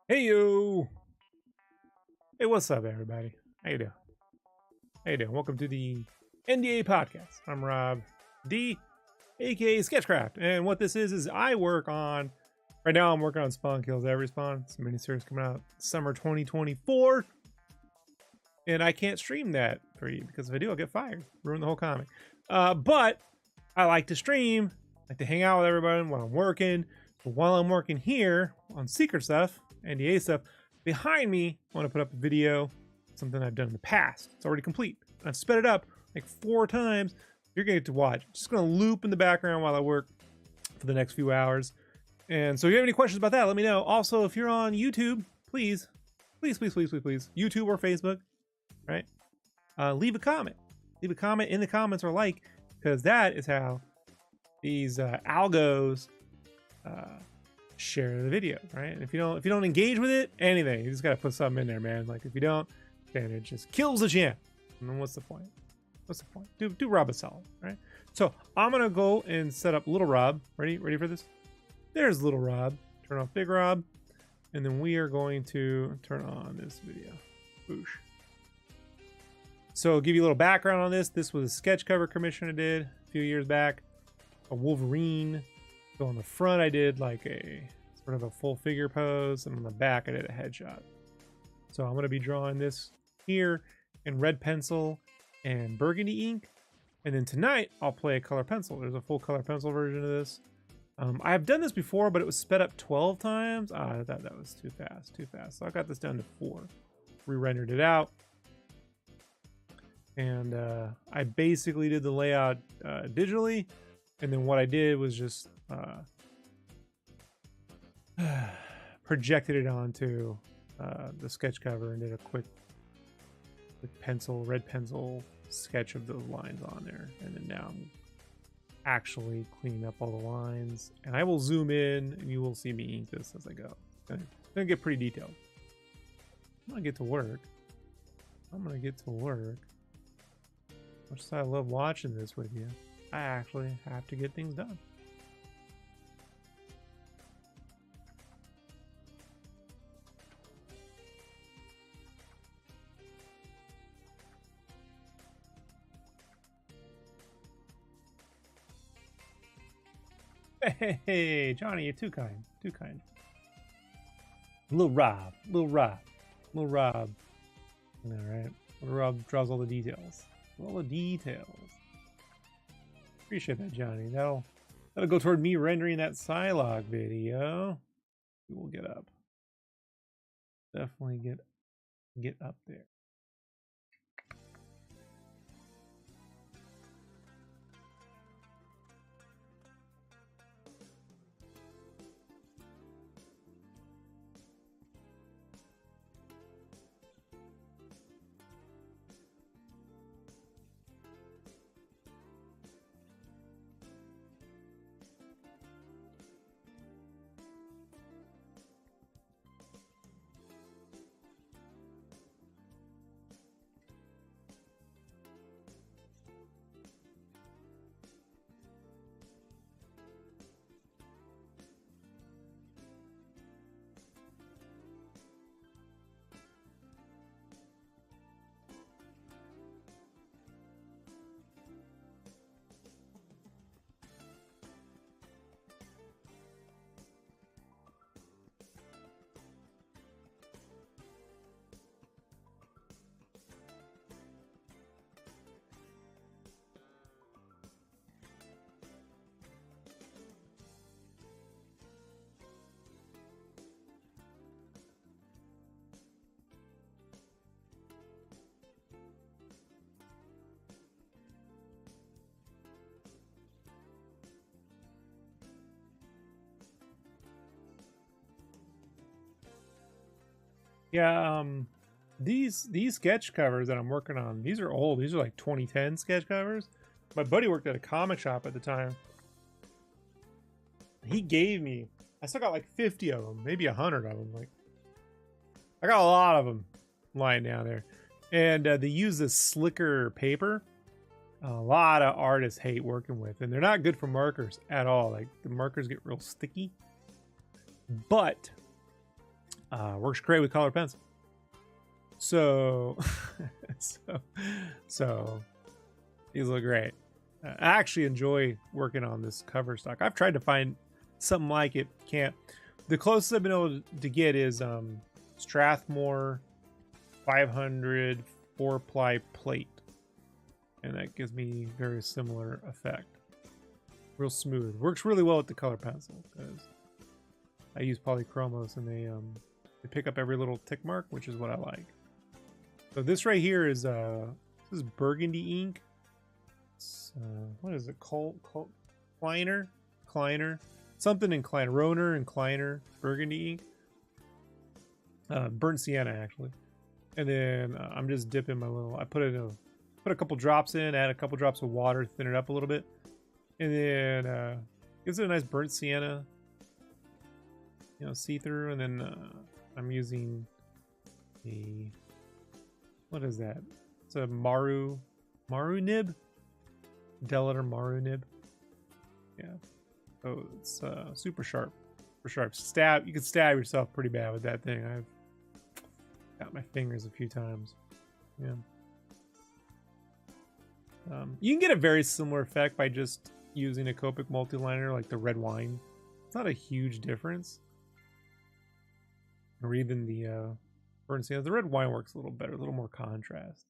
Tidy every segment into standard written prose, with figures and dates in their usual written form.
Hey yo! Hey, what's up, everybody? How you doing? How you doing? Welcome to the NDA Podcast. I'm Rob D, aka Sketchcraft, and what this is I work on. Right now, I'm working on Spawn Kills Every Spawn. It's a miniseries coming out summer 2024, and I can't stream that for you because if I do, I'll get fired, ruin the whole comic. But I like to stream, like to hang out with everybody while I'm working. So while I'm working here on secret stuff, NDA stuff, behind me, I want to put up a video, something I've done in the past. It's already complete. I've sped it up like 4 times. You're going to get to watch. I'm just going to loop in the background while I work for the next few hours. And so if you have any questions about that, let me know. Also, if you're on YouTube, please, YouTube or Facebook, right? Leave a comment. Leave a comment in the comments or like, because that is how these algos share the video, right? And if you don't engage with it, anything, you just gotta put something in there, man. Like if you don't, then it just kills the channel. And then what's the point? What's the point? Do Rob a solid, right? So I'm gonna go and set up Little Rob. Ready for this? There's Little Rob. Turn off Big Rob, and then we are going to turn on this video. Boosh. So I'll give you a little background on this. This was a sketch cover commission I did a few years back. A Wolverine. So on the front, I did like a sort of a full figure pose, and on the back, I did a headshot. So I'm going to be drawing this here in red pencil and burgundy ink. And then tonight, I'll play a color pencil. There's a full color pencil version of this. I have done this before, but it was sped up 12 times. I thought that was too fast. So I got this down to 4. Re-rendered it out. And I basically did the layout digitally. And then what I did was just projected it onto the sketch cover and did a quick red pencil sketch of those lines on there. And then now I'm actually cleaning up all the lines. And I will zoom in and you will see me ink this as I go. It's gonna get pretty detailed. I'm gonna get to work. Much as I love watching this with you, I actually have to get things done. Hey, Johnny, you're too kind. Little Rob. All right. Little Rob draws all the details. Appreciate that, Johnny. That'll go toward me rendering that Psylocke video. We will get up. Definitely get up there. Yeah, these sketch covers that I'm working on, these are old. These are like 2010 sketch covers. My buddy worked at a comic shop at the time. He gave me, I still got like 50 of them, maybe 100 of them. Like, I got a lot of them lying down there. And they use this slicker paper. A lot of artists hate working with, and they're not good for markers at all. Like, the markers get real sticky. But Works great with colored pencil. So, so these look great. I actually enjoy working on this cover stock. I've tried to find something like it. Can't. The closest I've been able to get is Strathmore 500 4-ply plate, and that gives me very similar effect. Real smooth. Works really well with the color pencil because I use polychromos and they pick up every little tick mark, which is what I like. So this right here is this is burgundy ink. It's, what is it? Kleiner, something in Kleiner, Roner and Kleiner burgundy ink. Burnt sienna actually. And then I'm just dipping my little. I put a couple drops in, add a couple drops of water, thin it up a little bit, and then gives it a nice burnt sienna, see through. And then I'm using a, what is that? It's a Maru nib, Delator Maru nib. Yeah, so it's super sharp, You could stab yourself pretty bad with that thing. I've got my fingers a few times. Yeah. You can get a very similar effect by just using a Copic multiliner like the red wine. It's not a huge difference. Or even the burnt sienna. The red wine works a little better, a little more contrast.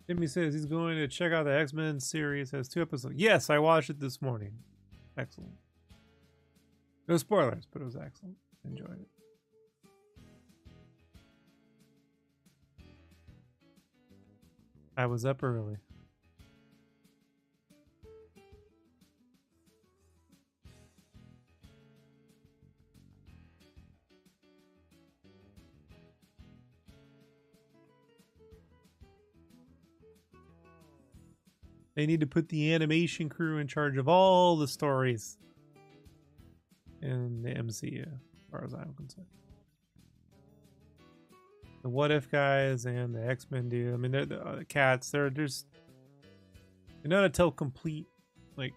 Jimmy says he's going to check out the X-Men series. It has 2 episodes. Yes, I watched it this morning. Excellent. No spoilers, but it was excellent. Enjoyed it. I was up early. They need to put the animation crew in charge of all the stories in the MCU, as far as I'm concerned. The What If guys and the X-Men do. I mean, they're the cats. They're just, they know how to tell complete, like,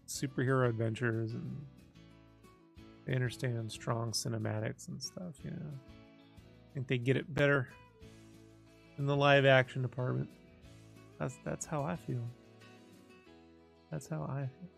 superhero adventures, and they understand strong cinematics and stuff. You know, I think they get it better in the live action department. That's how I feel. That's how I feel.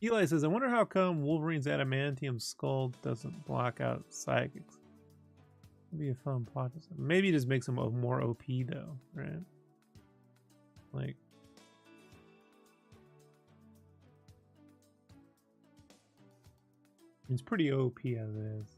Eli says, I wonder how come Wolverine's adamantium skull doesn't block out psychics. That'd be a fun plot. Maybe it just makes him more OP though, right? Like, it's pretty OP as it is.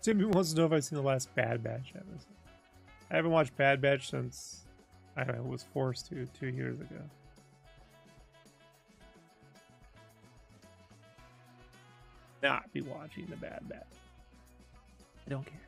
Timmy wants to know if I've seen the last Bad Batch episode. I haven't watched Bad Batch since I was forced to 2 years ago. Not be watching the Bad Batch. I don't care.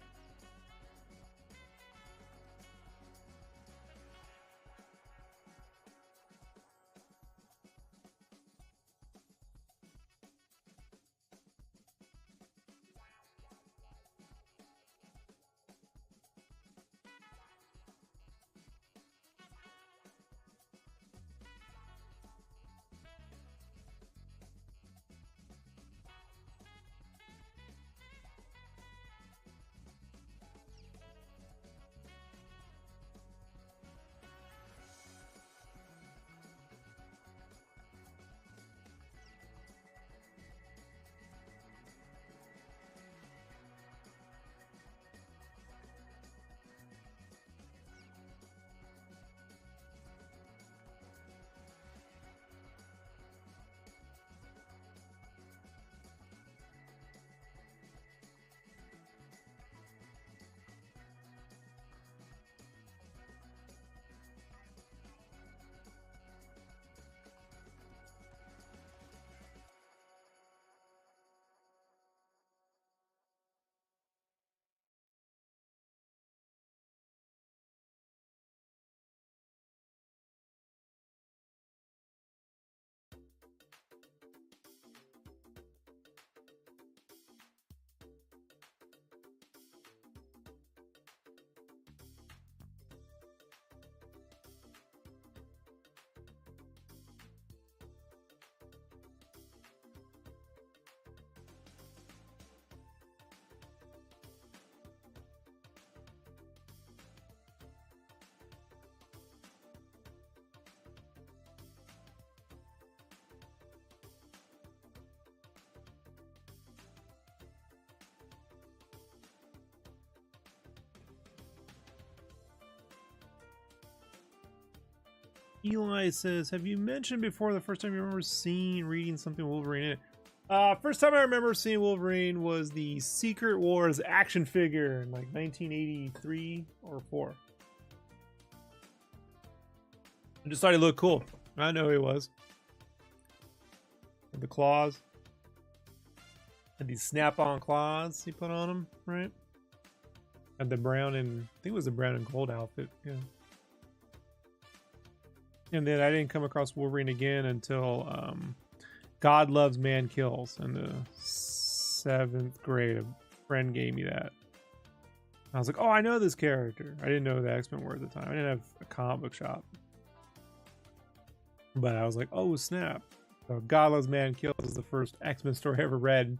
Eli says, have you mentioned before the first time you remember reading something Wolverine in it? First time I remember seeing Wolverine was the Secret Wars action figure in like 1983 or 4. I just thought he looked cool. I know he was. And the claws. And these snap-on claws he put on him, right? And the brown and I think it was the brown and gold outfit, yeah. And then I didn't come across Wolverine again until God Loves Man Kills in the 7th grade. A friend gave me that. I was like, oh, I know this character. I didn't know who the X-Men were at the time. I didn't have a comic book shop. But I was like, oh, snap. So God Loves Man Kills is the first X-Men story I ever read.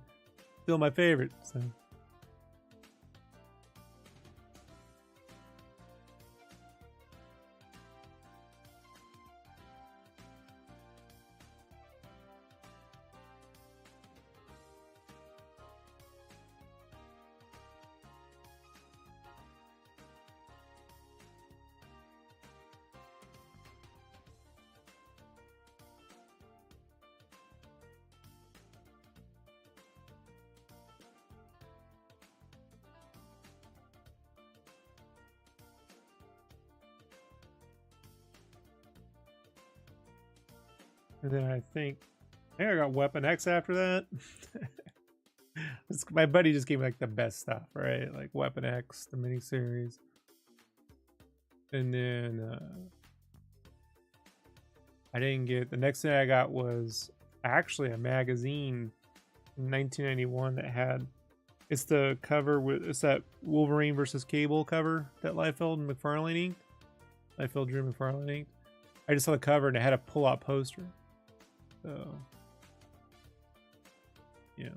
Still my favorite. So. And then I think I got Weapon X after that. My buddy just gave me like the best stuff, right? Like Weapon X, the miniseries. And then I didn't get, the next thing I got was actually a magazine in 1991 that had, it's the cover with, it's that Wolverine versus Cable cover that Liefeld and McFarlane inked. Liefeld drew McFarlane inked. I just saw the cover and it had a pull-out poster. So, yeah.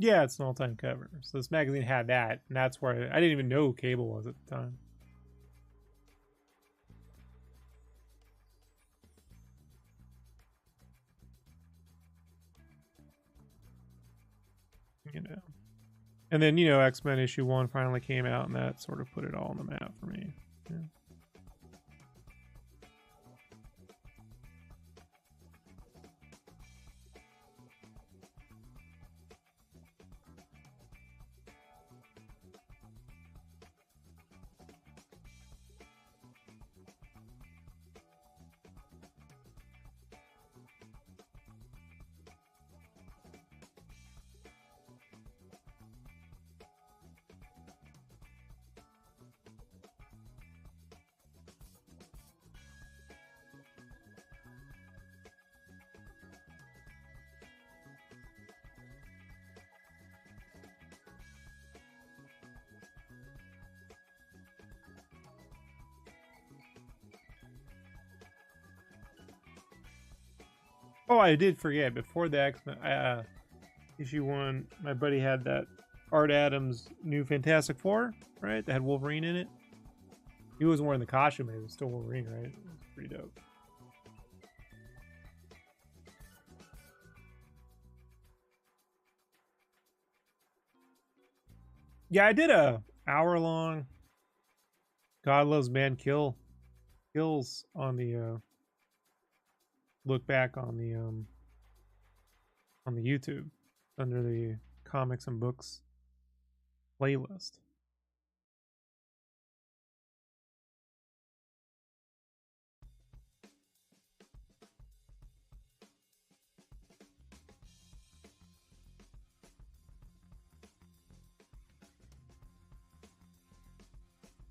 Yeah, it's an all-time cover. So this magazine had that, and that's where I didn't even know who Cable was at the time. You know. And then, you know, X-Men issue 1 finally came out, and that sort of put it all on the map for me. Yeah. Oh, I did forget. Before the X-Men issue 1, my buddy had that Art Adams new Fantastic Four, right? That had Wolverine in it. He was wearing the costume, but it was still Wolverine, right? It was pretty dope. Yeah, I did a hour-long God Loves Man Kills on the look back on the YouTube under the comics and books playlist.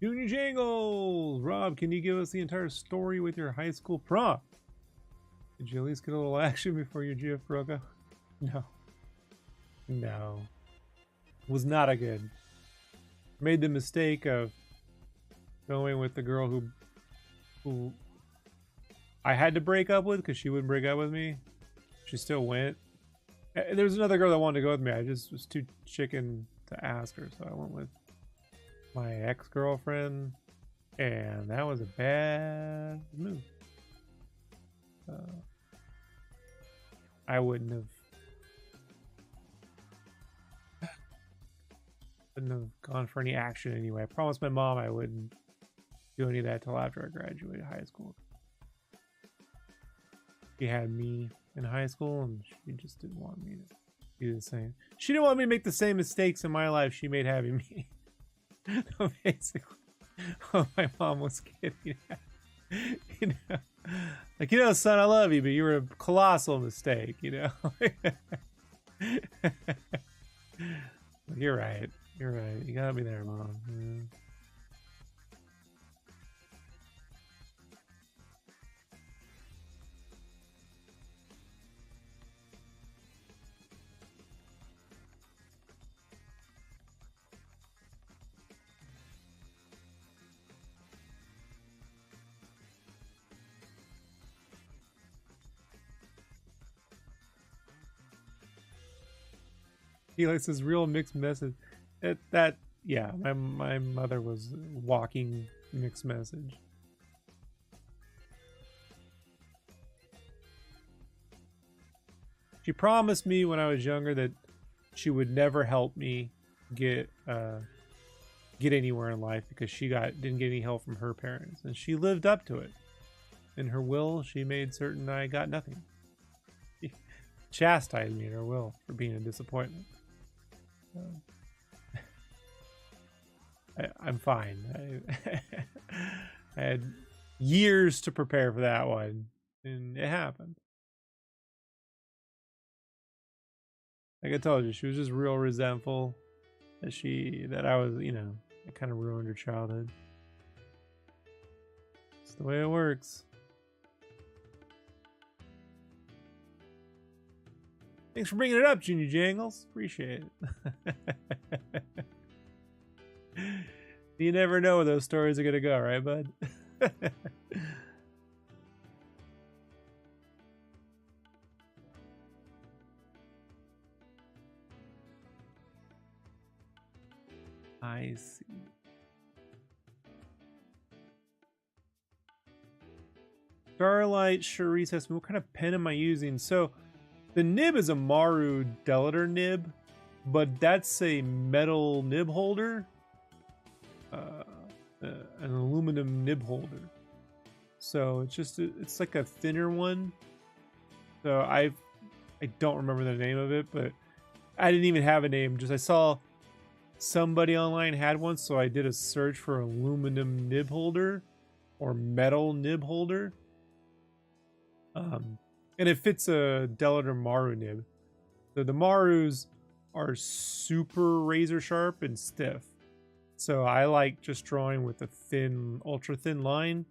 Junior Jangles! Rob, can you give us the entire story with your high school prom? Did you at least get a little action before your GF broke up? No. No. Was not a good. Made the mistake of going with the girl who I had to break up with because she wouldn't break up with me. She still went. And there was another girl that wanted to go with me. I just was too chicken to ask her, so I went with my ex-girlfriend, and that was a bad move. I wouldn't have gone for any action anyway. I promised my mom I wouldn't do any of that till after I graduated high school. She had me in high school, and she just didn't want me to do the same. She didn't want me to make the same mistakes in my life she made having me. Basically, what my mom was getting at. You know, like, you know, son, I love you, but you were a colossal mistake, you know. You're right. You're right. You got me there, Mom. Yeah. He likes his real mixed message. Yeah, my mother was walking mixed message. She promised me when I was younger that she would never help me get anywhere in life because she didn't get any help from her parents, and she lived up to it. In her will, she made certain I got nothing. She chastised me in her will for being a disappointment. I'm fine. I had years to prepare for that one, and it happened. Like I told you, she was just real resentful that I was, you know, it kind of ruined her childhood. It's the way it works. Thanks for bringing it up, Junior Jangles. Appreciate it. You never know where those stories are going to go, right, bud? I see. Starlight Charisse, what kind of pen am I using? So the nib is a Maru Delator nib, but that's a metal nib holder, an aluminum nib holder. So it's like a thinner one. So I don't remember the name of it, but I didn't even have a name. Just I saw somebody online had one, so I did a search for aluminum nib holder or metal nib holder. And it fits a Delator Maru nib. So the Marus are super razor sharp and stiff. So I like just drawing with a thin, ultra thin line.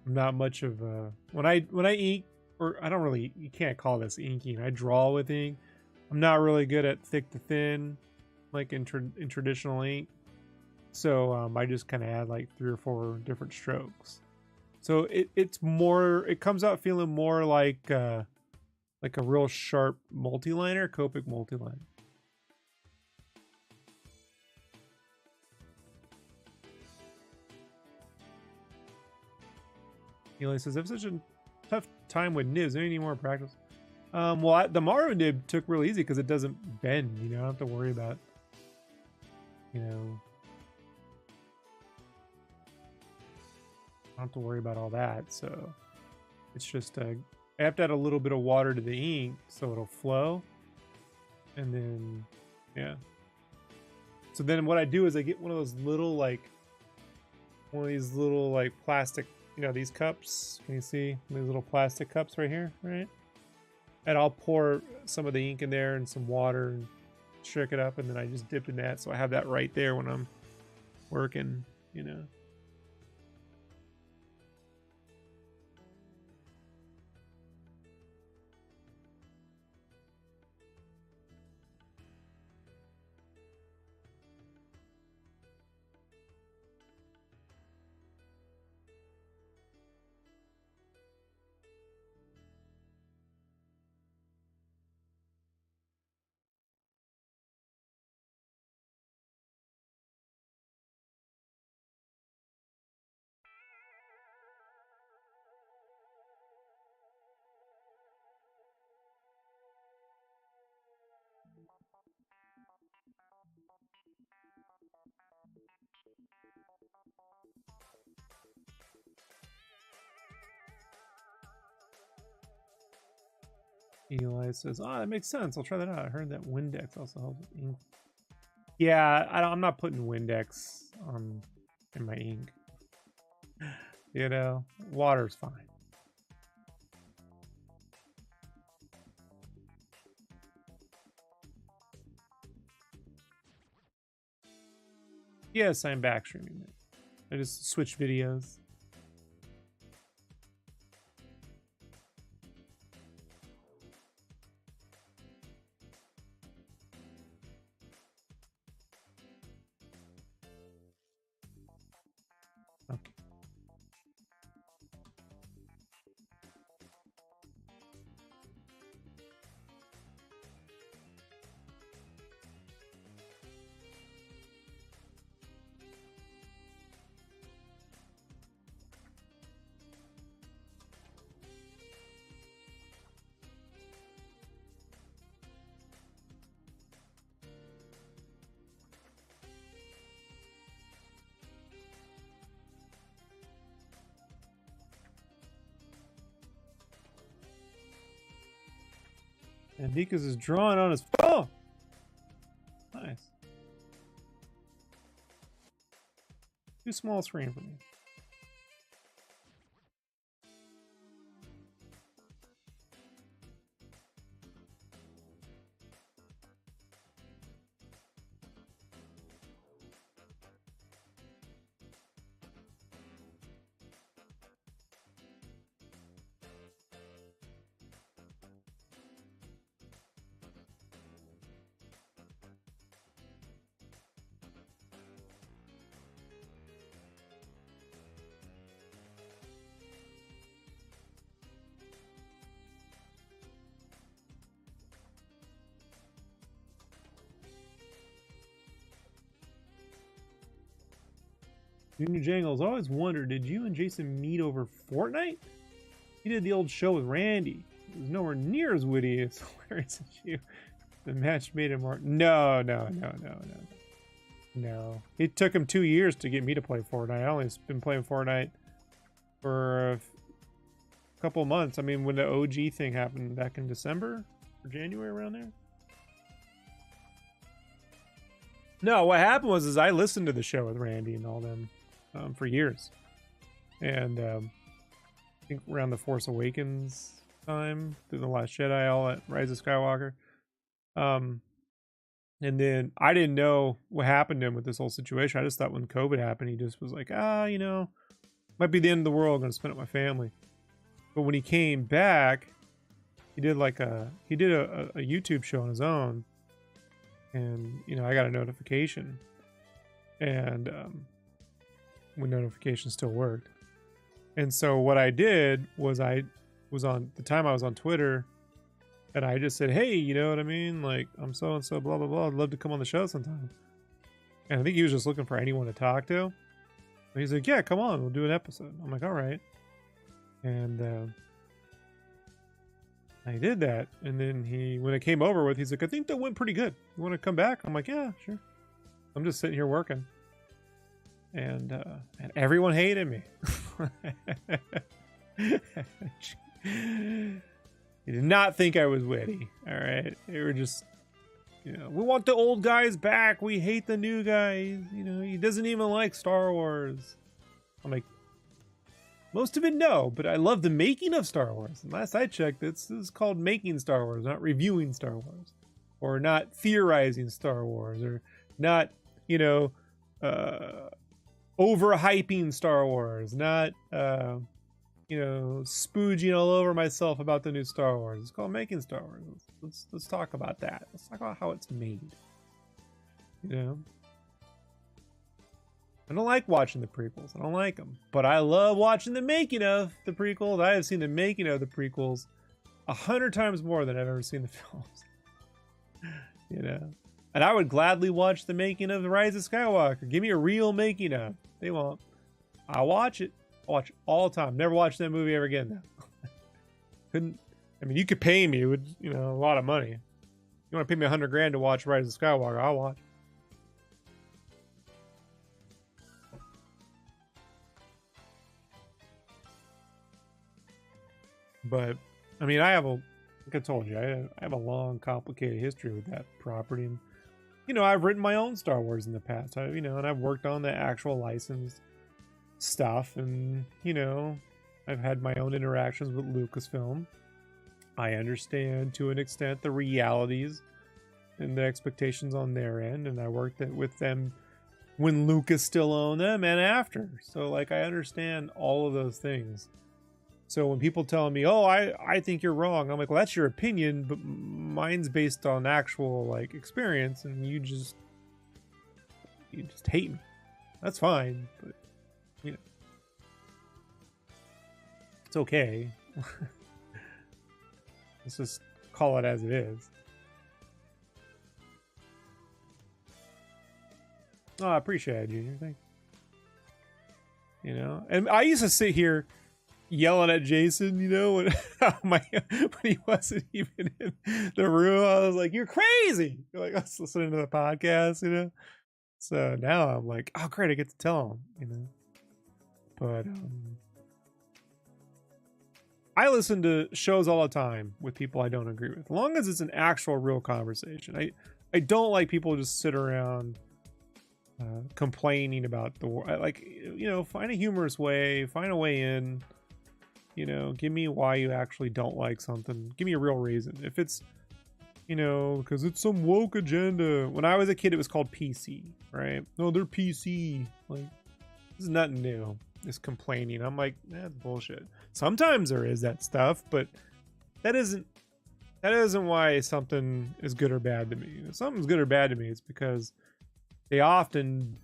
I'm not much of a when I ink, or I don't really, you can't call this inking. I draw with ink. I'm not really good at thick to thin, like in traditional ink. So I just kind of add like 3 or 4 different strokes. So it's more, it comes out feeling more like a real sharp multiliner, Copic multiliner. Eli says, I have such a tough time with nibs. I need more practice. Well, the Maru nib took real easy because it doesn't bend. You know, I don't have to worry about, you know, I don't have to worry about all that. So it's just I have to add a little bit of water to the ink so it'll flow, and then yeah. So then what I do is I get one of these little plastic, you know, these cups. Can you see these little plastic cups right here, right? And I'll pour some of the ink in there and some water and shake it up, and then I just dip in that, so I have that right there when I'm working, you know. Eli says, "Oh, that makes sense. I'll try that out. I heard that Windex also helps with ink." Yeah, I'm not putting Windex in my ink. You know, water's fine. Yes, I'm back streaming it. I just switched videos. Okay. And Nikas is drawing on his phone. Nice. Too small screen for me. Junior Jangles, I always wondered, did you and Jason meet over Fortnite? He did the old show with Randy. It was nowhere near as witty as hilarious as you. The match made him more. No. It took him 2 years to get me to play Fortnite. I only been playing Fortnite for a couple of months. I mean, when the OG thing happened back in December or January, around there. No, what happened was I listened to the show with Randy and all them for years. And I think around the Force Awakens time, through The Last Jedi, all at Rise of Skywalker. And then I didn't know what happened to him with this whole situation. I just thought when COVID happened, he just was like, might be the end of the world. I'm going to spend it with my family. But when he came back, he did a YouTube show on his own. And, I got a notification. And when notifications still worked. And so what I did was I was on Twitter. And I just said, hey, you know what I mean? Like, I'm so-and-so, blah, blah, blah. I'd love to come on the show sometime. And I think he was just looking for anyone to talk to. And he's like, yeah, come on. We'll do an episode. I'm like, all right. And I did that. And then when it came over with, he's like, I think that went pretty good. You want to come back? I'm like, yeah, sure. I'm just sitting here working. And everyone hated me. He did not think I was witty. All right. They were just, we want the old guys back. We hate the new guys. He doesn't even like Star Wars. I'm like, most of it, no, but I love the making of Star Wars. And last I checked, this is called making Star Wars, not reviewing Star Wars, or not theorizing Star Wars, or not, overhyping Star Wars, not, spooging all over myself about the new Star Wars. It's called making Star Wars. Let's talk about that. Let's talk about how it's made. I don't like watching the prequels. I don't like them, but I love watching the making of the prequels. I have seen the making of the prequels 100 times more than I've ever seen the films. And I would gladly watch the making of the Rise of Skywalker. Give me a real making of. They won't. I'll watch it. I watch it all the time. Never watch that movie ever again. Couldn't. I mean, you could pay me with a lot of money. You want to pay me $100,000 to watch Rise of Skywalker? I'll watch. But I mean, like I told you, I have a long, complicated history with that property, and I've written my own Star Wars in the past. And I've worked on the actual licensed stuff, and I've had my own interactions with Lucasfilm. I understand to an extent the realities and the expectations on their end, and I worked with them when Lucas still owned them and after. So I understand all of those things. So when people tell me, oh, I think you're wrong, I'm like, well, that's your opinion, but mine's based on actual experience, and you just hate me. That's fine, but it's okay. Let's just call it as it is. Oh, I appreciate it, Junior. Thanks. And I used to sit here yelling at Jason, when he wasn't even in the room. I was like, you're crazy. I was listening to the podcast, So now I'm like, oh, great, I get to tell him, But I listen to shows all the time with people I don't agree with, as long as it's an actual real conversation. I don't like people just sit around complaining about the war. Find a humorous way, find a way in. Give me why you actually don't like something. Give me a real reason. If it's, because it's some woke agenda. When I was a kid, it was called PC, right? No, they're PC. This is nothing new. This complaining. I'm like, that's bullshit. Sometimes there is that stuff, but that isn't why something is good or bad to me. If something's good or bad to me, it's because they often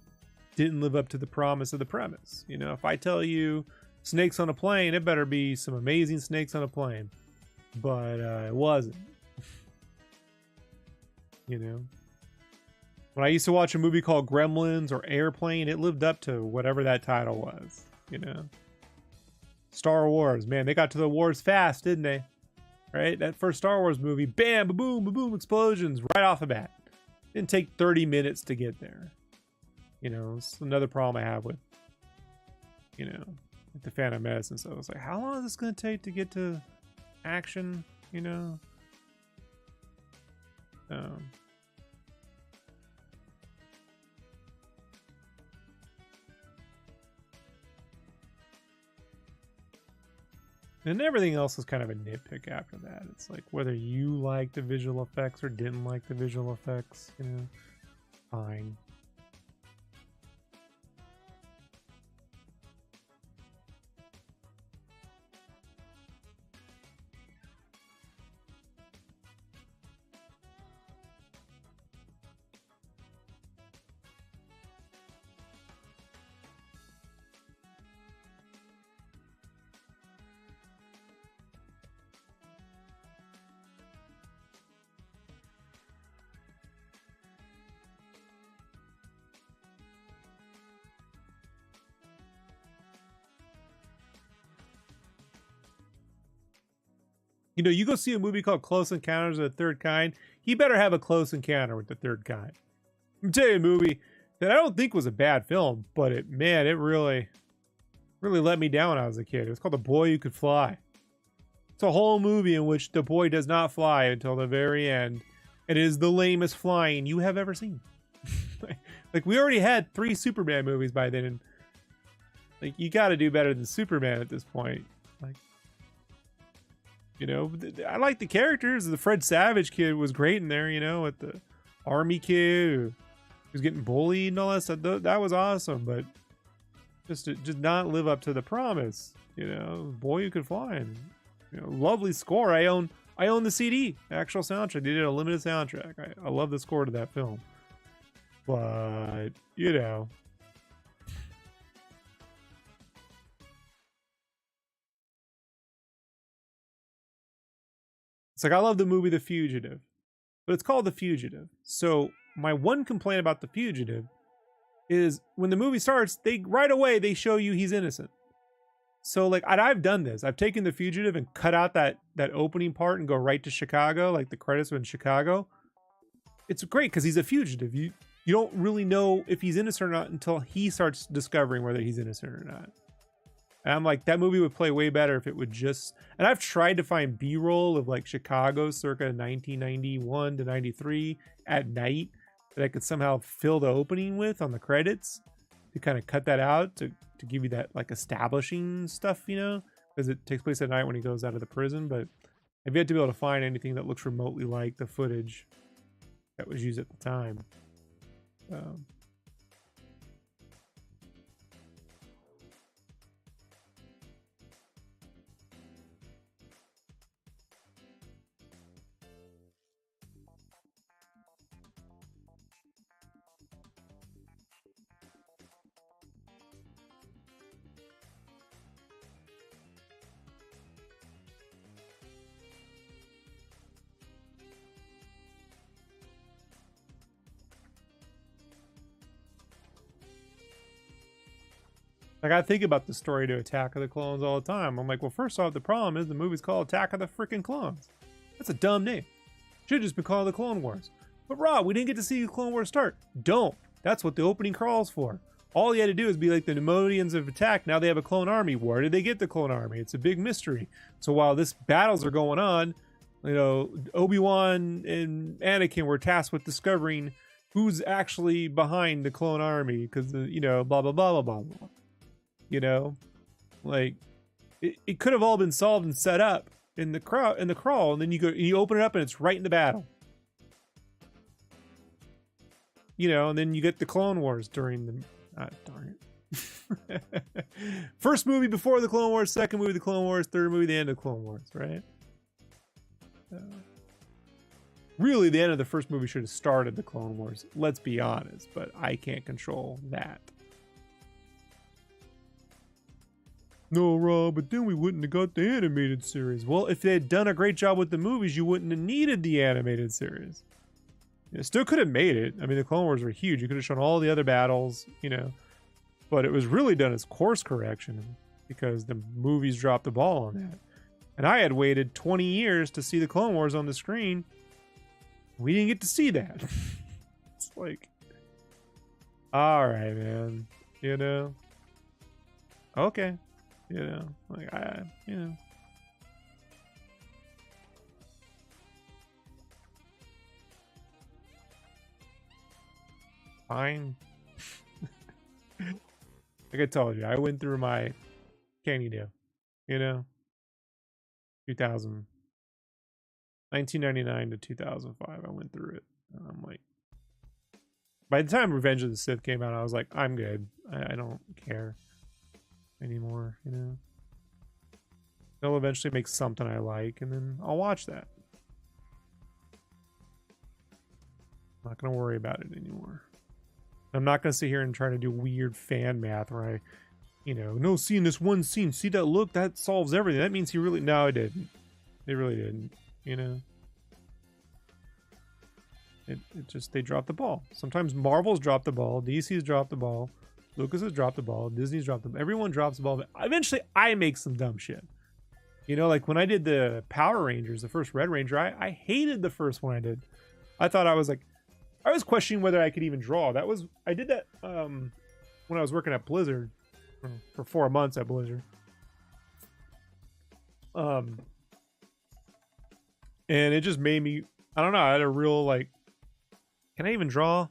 didn't live up to the promise of the premise. If I tell you snakes on a plane, it better be some amazing snakes on a plane. But it wasn't. When When I used to watch a movie called Gremlins or Airplane, it lived up to whatever that title was, you know. Star Wars, man, they got to the wars fast, didn't they? Right? That first Star Wars movie, bam, ba-boom, ba-boom, explosions right off the bat. Didn't take 30 minutes to get there. You know, it's another problem I have with, you know, with the Phantom Menace and stuff. It's like, how long is this going to take to get to action, you know? And everything else is kind of a nitpick after that. It's like whether you like the visual effects or didn't like the visual effects, you know, fine. You know, you go see a movie called Close Encounters of the Third Kind, he better have a close encounter with the third kind. I'm telling you, a movie that I don't think was a bad film, but it really let me down when I was a kid. It was called The Boy Who Could Fly. It's a whole movie in which the boy does not fly until the very end. It is the lamest flying you have ever seen. Like, we already had 3 Superman movies by then, and like, you got to do better than Superman at this point. Like, you know, I like the characters. The Fred Savage kid was great in there, you know, with the army kid who was getting bullied and all that stuff. That was awesome, but just not live up to the promise. You know, Boy Who Could Fly. And, you know, lovely score. I own the CD, actual soundtrack. They did a limited soundtrack. I love the score to that film. But, you know, it's like, I love the movie The Fugitive, but it's called The Fugitive. So my one complaint about The Fugitive is when the movie starts, right away they show you he's innocent. So like, I've done this. I've taken The Fugitive and cut out that opening part and go right to Chicago, like the credits were in Chicago. It's great because he's a fugitive. You don't really know if he's innocent or not until he starts discovering whether he's innocent or not. And I'm like, that movie would play way better if it would just... And I've tried to find B-roll of like Chicago circa 1991 to 93 at night that I could somehow fill the opening with on the credits to kind of cut that out to give you that like establishing stuff, you know, because it takes place at night when he goes out of the prison. But I've yet to be able to find anything that looks remotely like the footage that was used at the time. Like, I think about the story to Attack of the Clones all the time. I'm like, well, first off, the problem is the movie's called Attack of the Freaking Clones. That's a dumb name. Should have just been called The Clone Wars. But Rob, we didn't get to see the Clone Wars start. Don't. That's what the opening crawls for. All you had to do is be like the Neimoidians of Attack. Now they have a clone army. Where did they get the clone army? It's a big mystery. So while this battles are going on, you know, Obi-Wan and Anakin were tasked with discovering who's actually behind the clone army. Because, you know, blah, blah, blah, blah, blah, blah. You know, like it could have all been solved and set up in the crawl, and then you open it up and it's right in the battle. You know, and then you get the Clone Wars during the darn it. First movie before the Clone Wars, second movie the Clone Wars, third movie the end of Clone Wars, right? Really, the end of the first movie should have started the Clone Wars. Let's be honest, but I can't control that. No, Rob, but then we wouldn't have got the animated series. Well, if they had done a great job with the movies, you wouldn't have needed the animated series. It still could have made it. I mean, the Clone Wars were huge. You could have shown all the other battles, you know, but it was really done as course correction because the movies dropped the ball on that. And I had waited 20 years to see the Clone Wars on the screen. We didn't get to see that. It's like, all right, man, you know, okay, you know, like you know. Fine. Like I told you, I went through my candy do, you know, 1999 to 2005. I went through it. And I'm like, by the time Revenge of the Sith came out, I was like, I'm good. I don't care anymore, you know. They'll eventually make something I like, and then I'll watch that. I'm not going to worry about it anymore. I'm not going to sit here and try to do weird fan math where I, you know, no, seeing this one scene, see that look, that solves everything. That means he really, no, it didn't. It really didn't, you know. It just, they dropped the ball. Sometimes Marvel's dropped the ball, DC's dropped the ball, Lucas has dropped the ball, Disney's dropped the ball. Everyone drops the ball, but eventually I make some dumb shit. You know, like when I did the Power Rangers, the first Red Ranger, I hated the first one I did. I thought I was like, I was questioning whether I could even draw. I did that when I was working at Blizzard for 4 months at Blizzard. And it just made me, I don't know, I had a real like, can I even draw?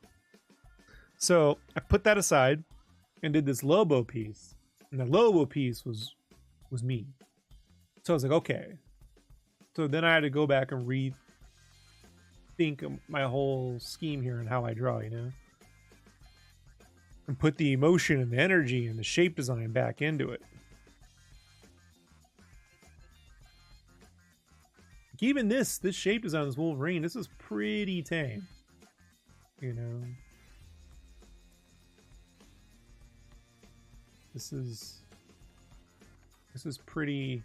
So I put that aside and did this Lobo piece. And the Lobo piece was me. So I was like, okay. So then I had to go back and rethink of my whole scheme here and how I draw, you know? And put the emotion and the energy and the shape design back into it. Like even this shape design, this Wolverine, this is pretty tame. You know? This is pretty,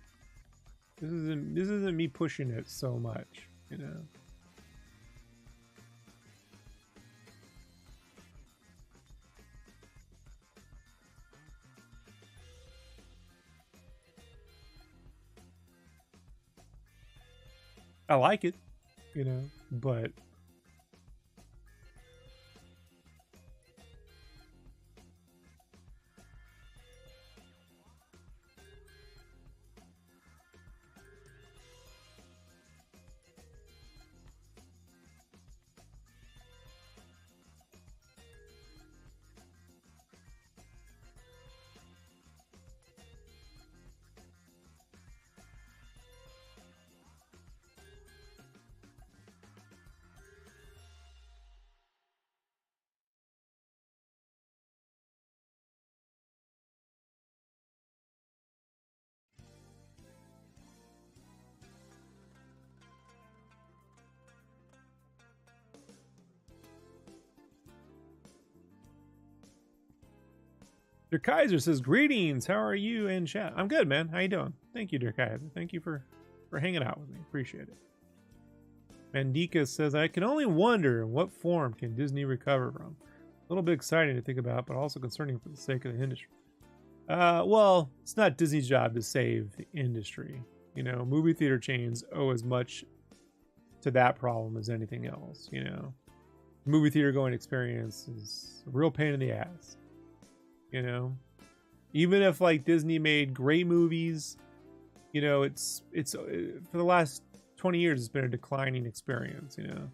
this isn't me pushing it so much, you know? I like it, you know, but Der Kaiser says, greetings, how are you in chat? I'm good, man. How you doing? Thank you, Der Kaiser. Thank you for hanging out with me. Appreciate it. Mandika says, I can only wonder in what form can Disney recover from. A little bit exciting to think about, but also concerning for the sake of the industry. Well, it's not Disney's job to save the industry. You know, movie theater chains owe as much to that problem as anything else, you know. Movie theater going experience is a real pain in the ass. You know, even if like Disney made great movies, you know, it's for the last 20 years it's been a declining experience. You know,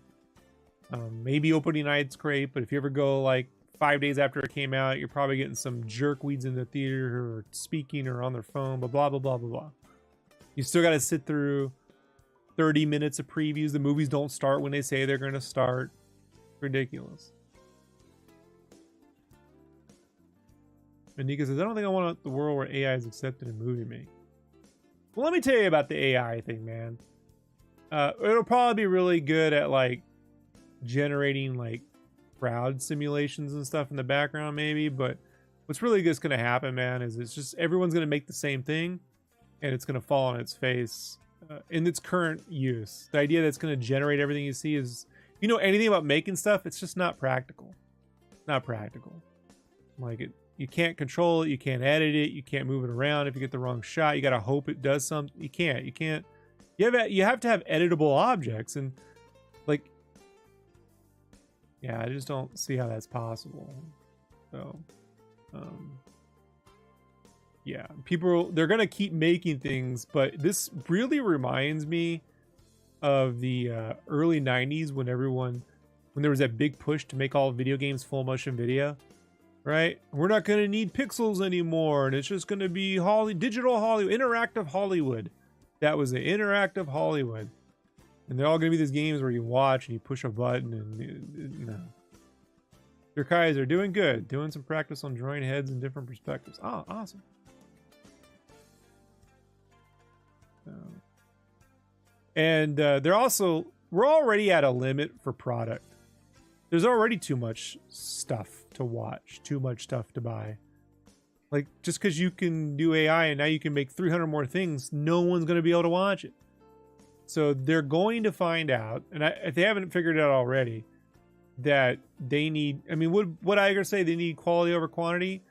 maybe opening night's great, but if you ever go like 5 days after it came out, you're probably getting some jerkweeds in the theater who are speaking or on their phone, blah blah blah blah blah blah. You still got to sit through 30 minutes of previews. The movies don't start when they say they're going to start. Ridiculous. And Nika says, I don't think I want the world where AI is accepted in movie making. Well, let me tell you about the AI thing, man. It'll probably be really good at like generating like crowd simulations and stuff in the background, maybe. But what's really just going to happen, man, is it's just everyone's going to make the same thing, and it's going to fall on its face in its current use. The idea that it's going to generate everything you see is you know anything about making stuff, it's just not practical. Not practical. Like you can't control it, you can't edit it, you can't move it around. If you get the wrong shot, you gotta hope it does something. You can't. You have to have editable objects, and like, yeah, I just don't see how that's possible. So, yeah, they're gonna keep making things, but this really reminds me of the early 90s when there was that big push to make all video games full motion video, right? We're not going to need pixels anymore, and it's just going to be digital Hollywood, interactive Hollywood. That was the interactive Hollywood. And they're all going to be these games where you watch and you push a button, and no. Your guys are doing good, doing some practice on drawing heads in different perspectives. Oh, awesome. And we're already at a limit for product. There's already too much stuff to watch, too much stuff to buy. Like, just because you can do AI and now you can make 300 more things, no one's going to be able to watch it. So they're going to find out, and if they haven't figured it out already, that they need, I mean, would Iger say they need quality over quantity?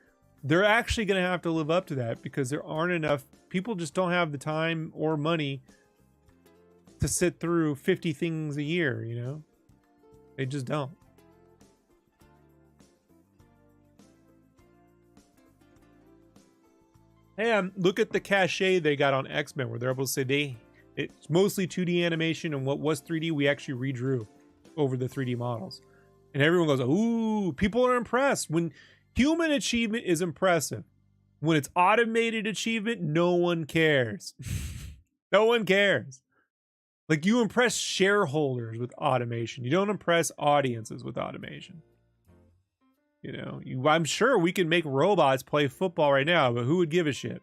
They're actually going to have to live up to that, because there aren't enough, people just don't have the time or money to sit through 50 things a year, you know? They just don't. And look at the cachet they got on X-Men, where they're able to say it's mostly 2D animation, and what was 3D we actually redrew over the 3D models. And everyone goes, ooh, people are impressed. When human achievement is impressive, when it's automated achievement, no one cares. No one cares. Like, you impress shareholders with automation. You don't impress audiences with automation. You know, I'm sure we can make robots play football right now, but who would give a shit?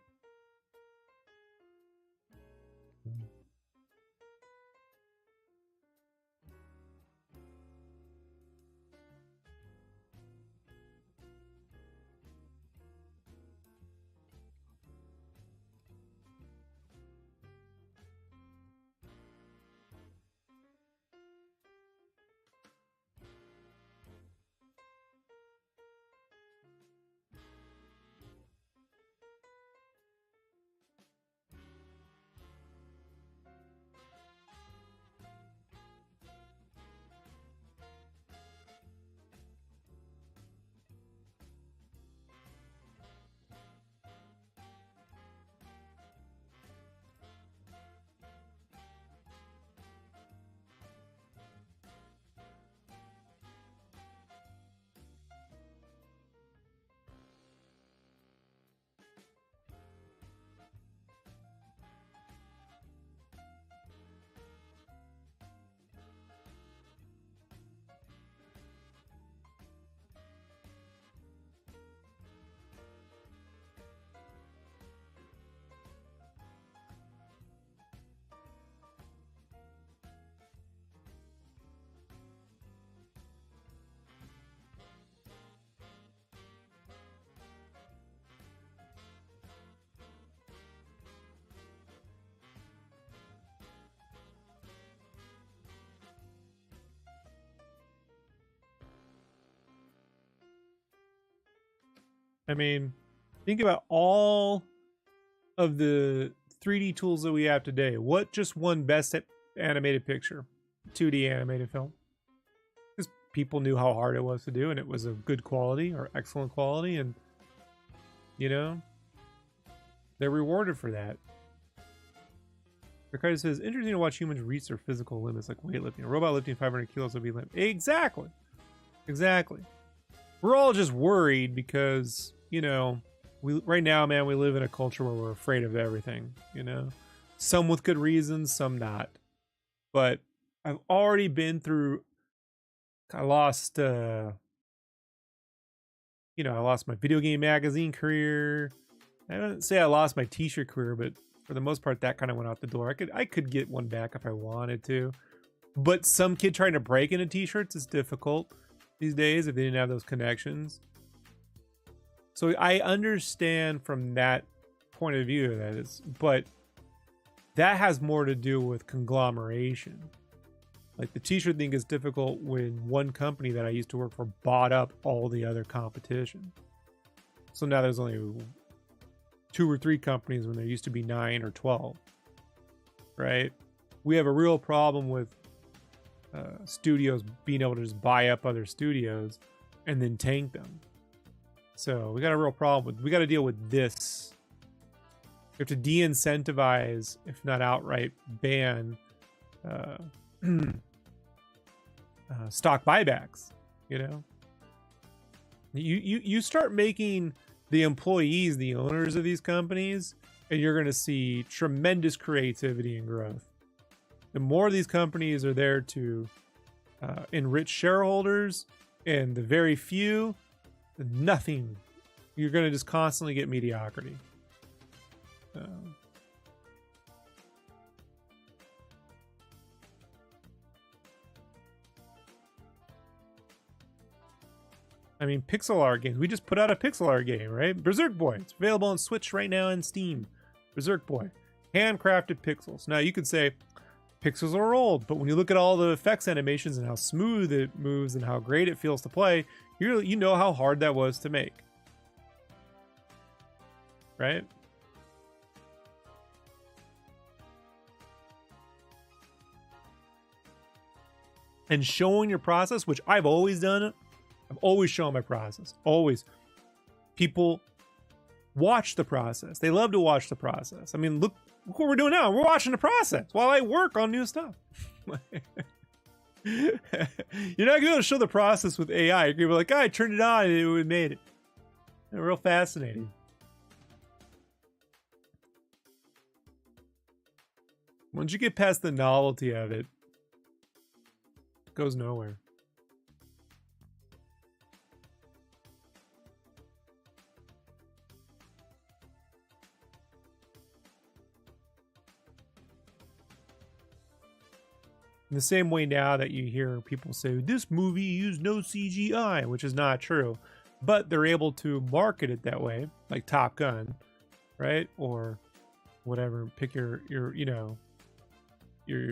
I mean, think about all of the 3D tools that we have today. What just won Best Animated Picture? 2D animated film. Because people knew how hard it was to do, and it was of good quality or excellent quality, and, you know, they're rewarded for that. Ricardo says, interesting to watch humans reach their physical limits, like weightlifting. A robot lifting 500 kilos would be limp. Exactly. Exactly. We're all just worried because, you know, right now, man, we live in a culture where we're afraid of everything, you know, some with good reasons, some not. But I've already been through, I lost my video game magazine career. I don't say I lost my t-shirt career, but for the most part, that kind of went out the door. I could get one back if I wanted to, but some kid trying to break into t-shirts is difficult these days if they didn't have those connections. So I understand from that point of view but that has more to do with conglomeration. Like the t-shirt thing is difficult when one company that I used to work for bought up all the other competition. So now there's only 2 or 3 companies when there used to be 9 or 12, right? We have a real problem with studios being able to just buy up other studios and then tank them. So we got a real problem with, we got to deal with this. We have to de-incentivize, if not outright ban, stock buybacks. You know, you start making the employees the owners of these companies, and you're going to see tremendous creativity and growth. The more these companies are there to enrich shareholders, and the very few, nothing. You're going to just constantly get mediocrity. I mean, pixel art games. We just put out a pixel art game, right? Berserk Boy. It's available on Switch right now and Steam. Berserk Boy. Handcrafted pixels. Now, you could say pixels are old, but when you look at all the effects animations and how smooth it moves and how great it feels to play, you know how hard that was to make. Right? And showing your process, which I've always done it. I've always shown my process. Always. People watch the process. They love to watch the process. I mean, look what we're doing now. We're watching the process while I work on new stuff. You're not going to show the process with AI. You're going to be like, I turned it on and it made it. They're real fascinating. Once you get past the novelty of it, it goes nowhere. In the same way now that you hear people say, this movie used no CGI, which is not true, but they're able to market it that way, like Top Gun, right? Or whatever, pick your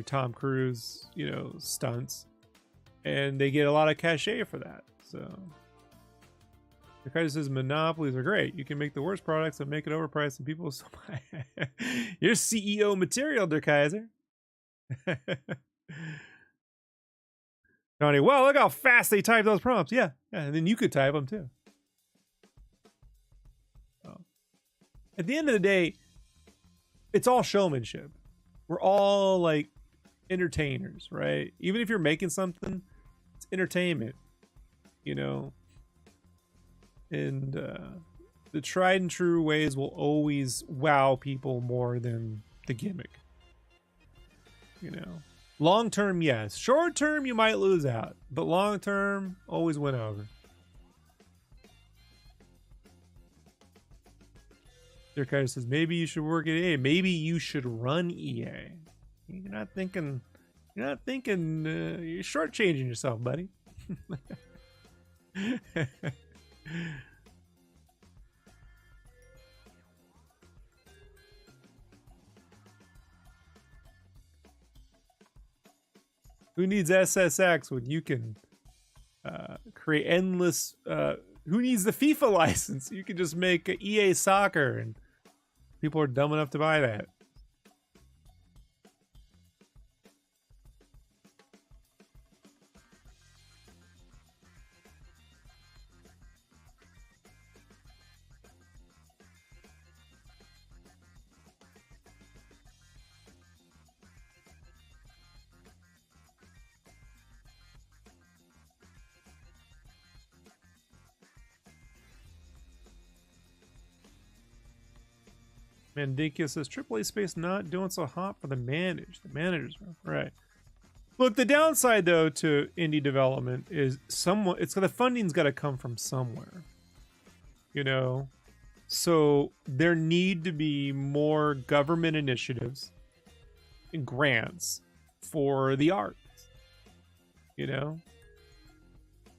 Tom Cruise, stunts, and they get a lot of cachet for that. So the guy says monopolies are great. You can make the worst products and make it overpriced, and people still buy. You're CEO material, Der Kaiser. Tony, well, look how fast they type those prompts. Yeah, and then you could type them too. So, at the end of the day, it's all showmanship. We're all like entertainers, right? Even if you're making something, it's entertainment, and the tried and true ways will always wow people more than the gimmick. Long term, yes. Short term, you might lose out, but long term, always win over. Their guy says, maybe you should work at EA. Maybe you should run EA. You're not thinking, you're shortchanging yourself, buddy. Who needs SSX when you can create endless... who needs the FIFA license? You can just make EA Soccer, and people are dumb enough to buy that. Mandikia says AAA space not doing so hot for the managers. Right. Look, the downside though to indie development is the funding's got to come from somewhere. So there need to be more government initiatives and grants for the arts.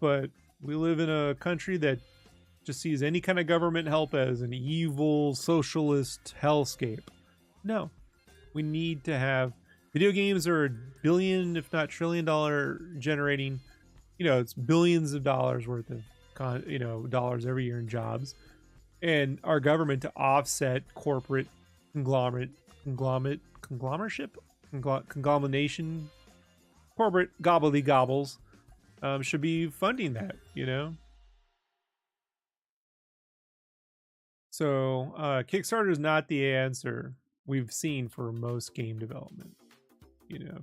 But we live in a country that just sees any kind of government help as an evil socialist hellscape. No, we need to have Video games are billion, if not trillion dollar generating, it's billions of dollars worth of dollars every year in jobs. And our government, to offset corporate conglomeration, corporate gobbles, should be funding that, So Kickstarter is not the answer we've seen for most game development.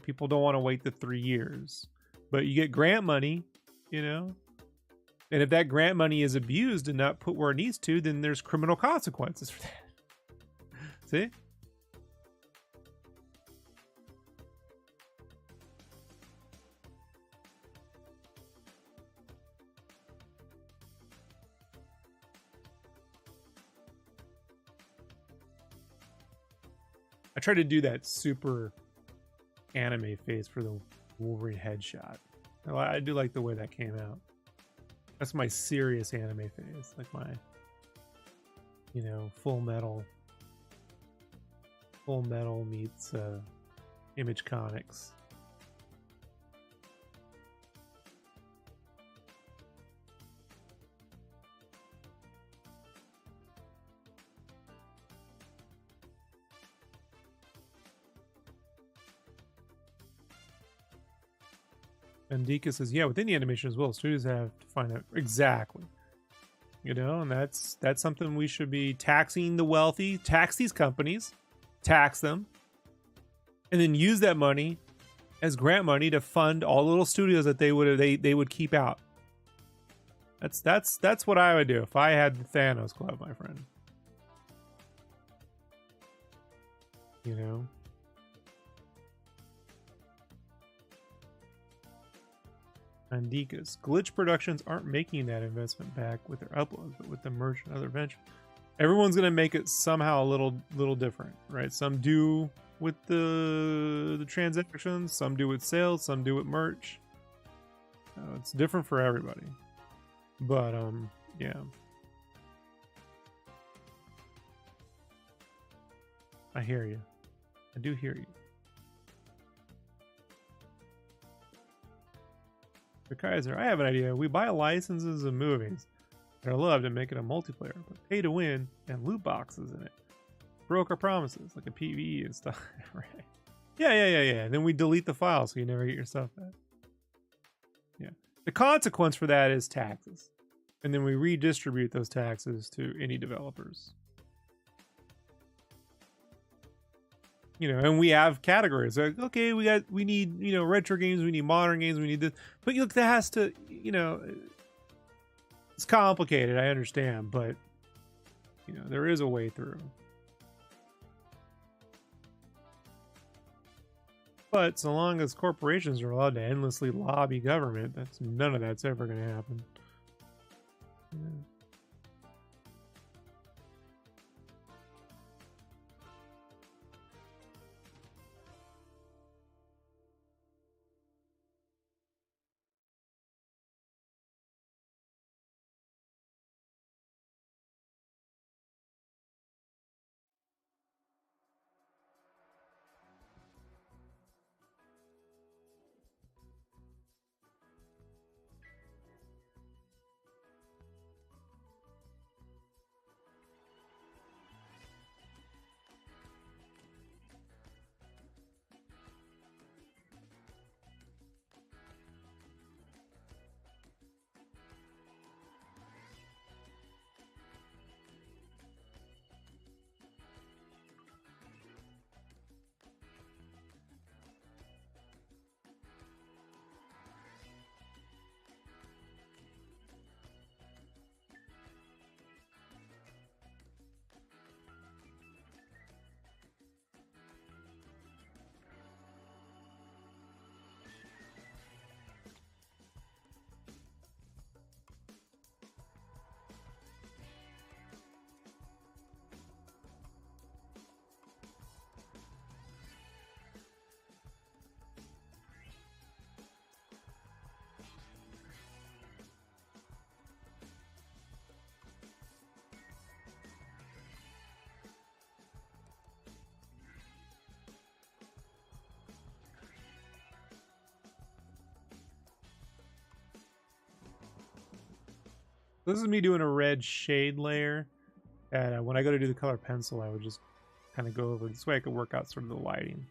People don't want to wait the 3 years, but you get grant money, and if that grant money is abused and not put where it needs to, then there's criminal consequences for that. See? I tried to do that super anime face for the Wolverine headshot. I do like the way that came out. That's my serious anime face, like my, Full Metal meets Image Comics. And Dika says, yeah, within the animation as well, studios have to find out exactly. And that's something we should be taxing the wealthy, tax these companies, tax them, and then use that money as grant money to fund all the little studios that they would keep out. That's what I would do if I had the Thanos Club, my friend. Andikas. Glitch Productions aren't making that investment back with their uploads, but with the merch and other ventures. Everyone's gonna make it somehow a little different, right? Some do with the transactions, some do with sales, some do with merch. It's different for everybody. But yeah. I hear you. I do hear you. Kaiser, I have an idea. We buy licenses of movies that are loved and make it a multiplayer, but pay to win and loot boxes in it. Broke our promises, like a PvE and stuff. Right? Yeah. Then we delete the file so you never get your stuff back. Yeah. The consequence for that is taxes. And then we redistribute those taxes to any developers. And we have categories like, okay, we need, retro games, we need modern games, we need this, but look, that has to, it's complicated. I understand, but there is a way through. But so long as corporations are allowed to endlessly lobby government, none of that's ever going to happen. Yeah. This is me doing a red shade layer. And when I go to do the color pencil, I would just kind of go over this way. I could work out sort of the lighting.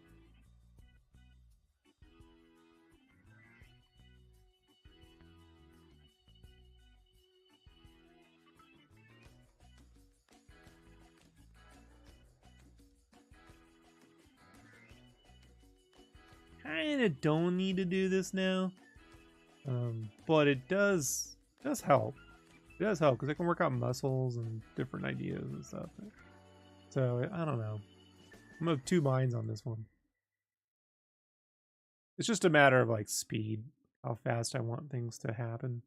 Kinda don't need to do this now, but it does help. It does help because I can work out muscles and different ideas and stuff. So I don't know. I'm of two minds on this one. It's just a matter of like speed, how fast I want things to happen.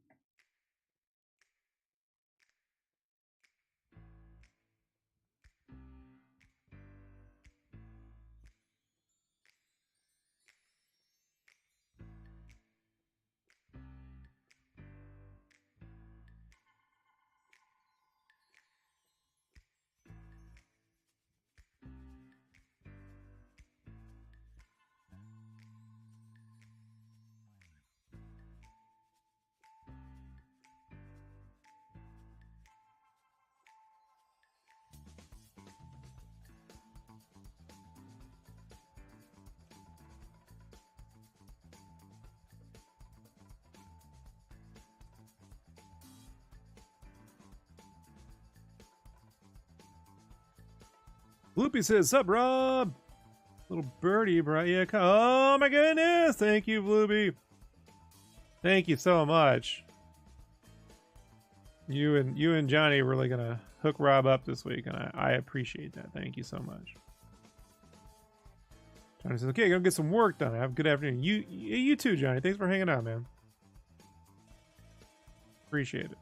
Bloopy says, "Sup, Rob? Little birdie brought you a oh my goodness! Thank you, Bloopy. Thank you so much. You and Johnny are really gonna hook Rob up this week, and I appreciate that. Thank you so much." Johnny says, "Okay, go get some work done. Have a good afternoon." You too, Johnny. Thanks for hanging out, man. Appreciate it.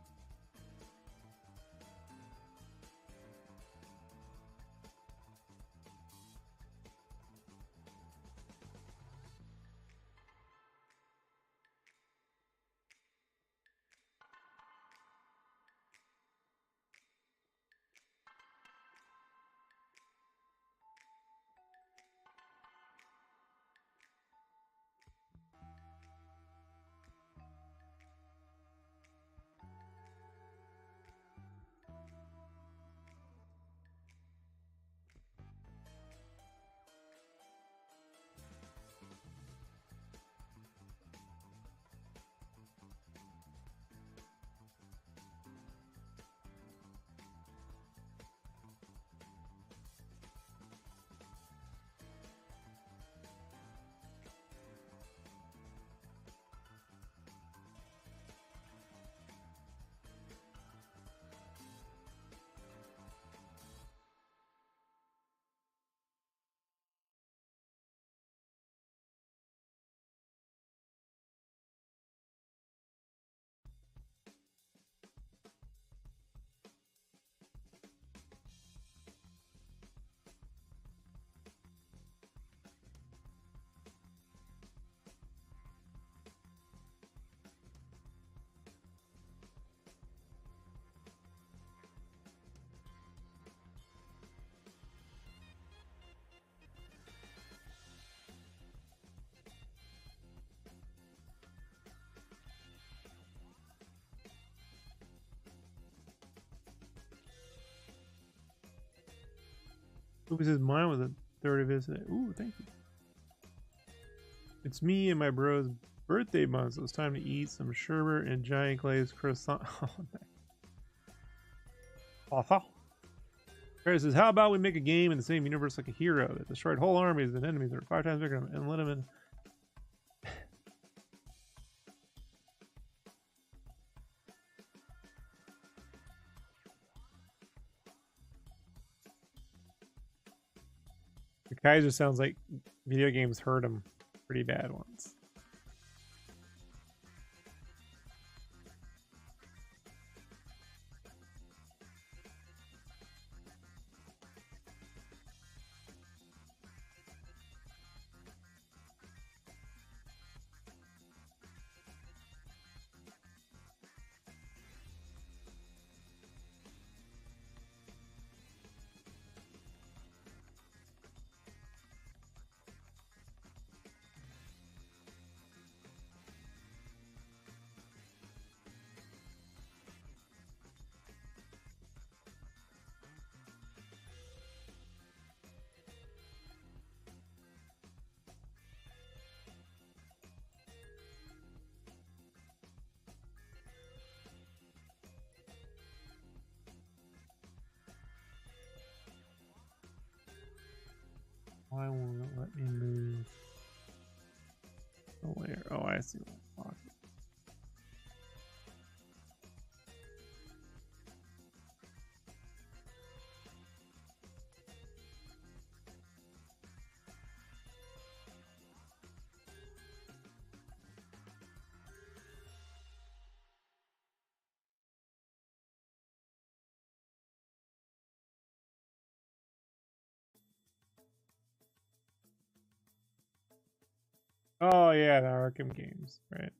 Who says mine was a third of his today? Ooh, thank you. It's me and my bro's birthday month, so it's time to eat some sherbet and giant glazed croissant. Oh, nice. Barry says, "How about we make a game in the same universe like a hero that destroyed whole armies and enemies that are 5 times bigger and let them in." The Kaiser sounds like video games hurt him pretty bad once. Why won't it let me move the layer? Oh, I see. Oh yeah, the Arkham games, right?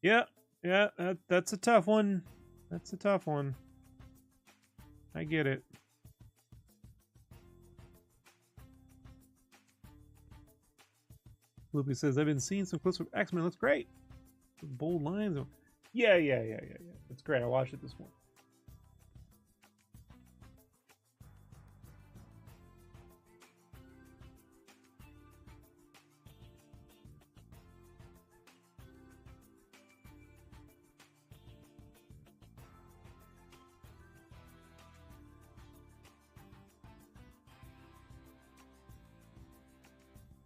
Yeah, yeah, that's a tough one. That's a tough one. I get it. Loopy says, I've been seeing some clips of X-Men. Looks great. With bold lines. Yeah. It's great. I watched it this morning.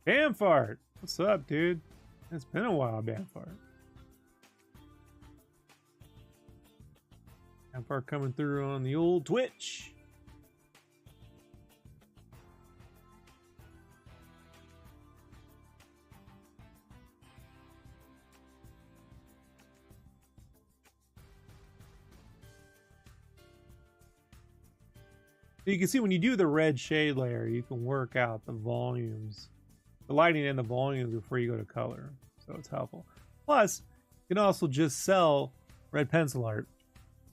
Bamfart, what's up, dude? It's been a while, Bamfart. Bamfart coming through on the old Twitch. You can see when you do the red shade layer, you can work out the volumes, the lighting and the volumes before you go to color. So it's helpful. Plus, you can also just sell red pencil art.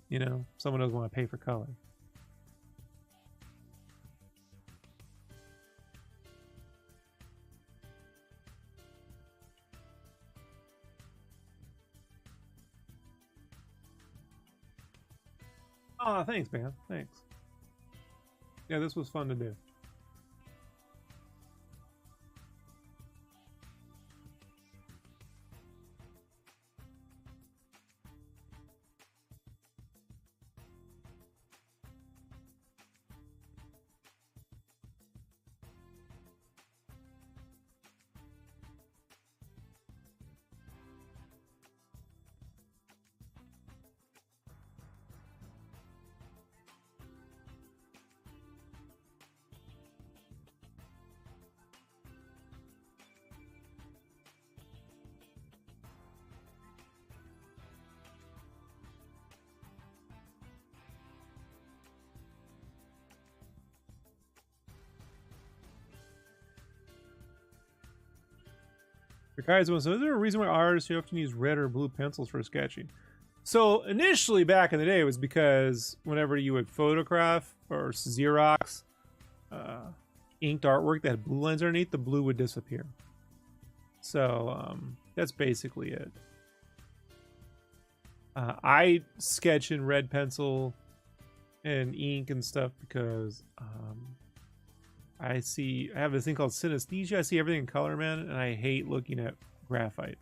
You know, someone doesn't want to pay for color. Oh, thanks, man. Thanks. Yeah, this was fun to do. Guys, so is there a reason why artists you often use red or blue pencils for sketching? So initially back in the day it was because whenever you would photograph or Xerox inked artwork that had blue lines underneath, the blue would disappear. So that's basically it. I sketch in red pencil and ink and stuff because I have this thing called synesthesia. I see everything in color, man, and I hate looking at graphite.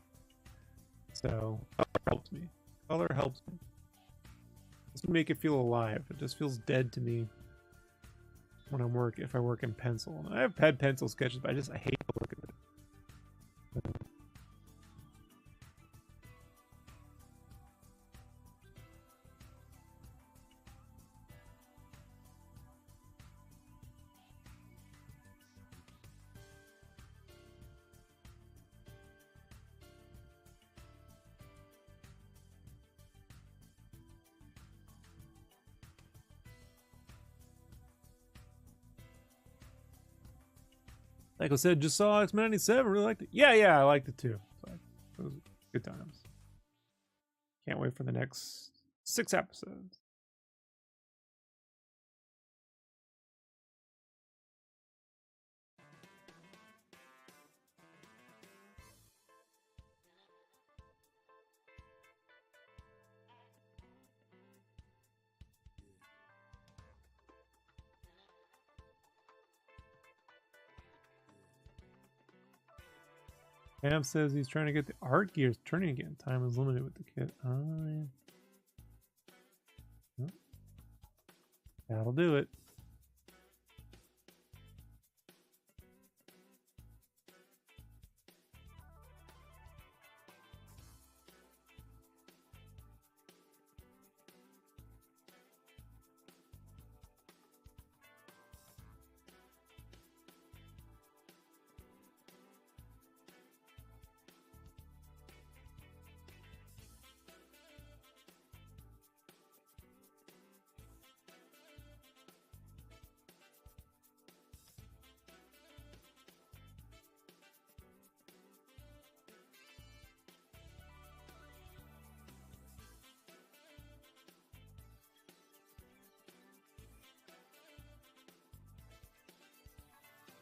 So color helps me. Color helps me. Doesn't make it feel alive. It just feels dead to me when if I work in pencil. And I have had pencil sketches, but I hate the look of it. Like I said, just saw X-Men 97, really liked it. Yeah, I liked it too. So it was good times. Can't wait for the next 6 episodes. Cam says he's trying to get the art gears turning again. Time is limited with the kit. Oh, yeah. Well, that'll do it.